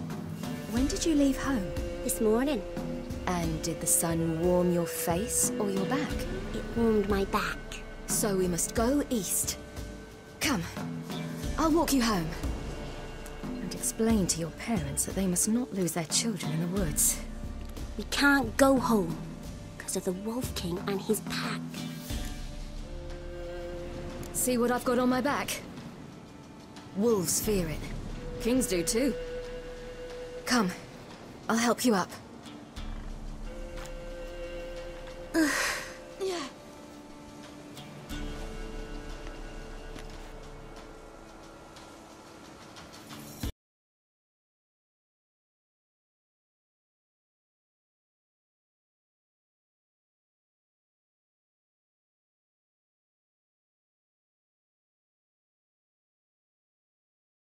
when did you leave home? This morning. And did the sun warm your face or your back? It warmed my back. So we must go east. Come, I'll walk you home. And explain to your parents that they must not lose their children in the woods. We can't go home, because of the Wolf King and his pack. See what I've got on my back? Wolves fear it. Kings do too. Come, I'll help you up.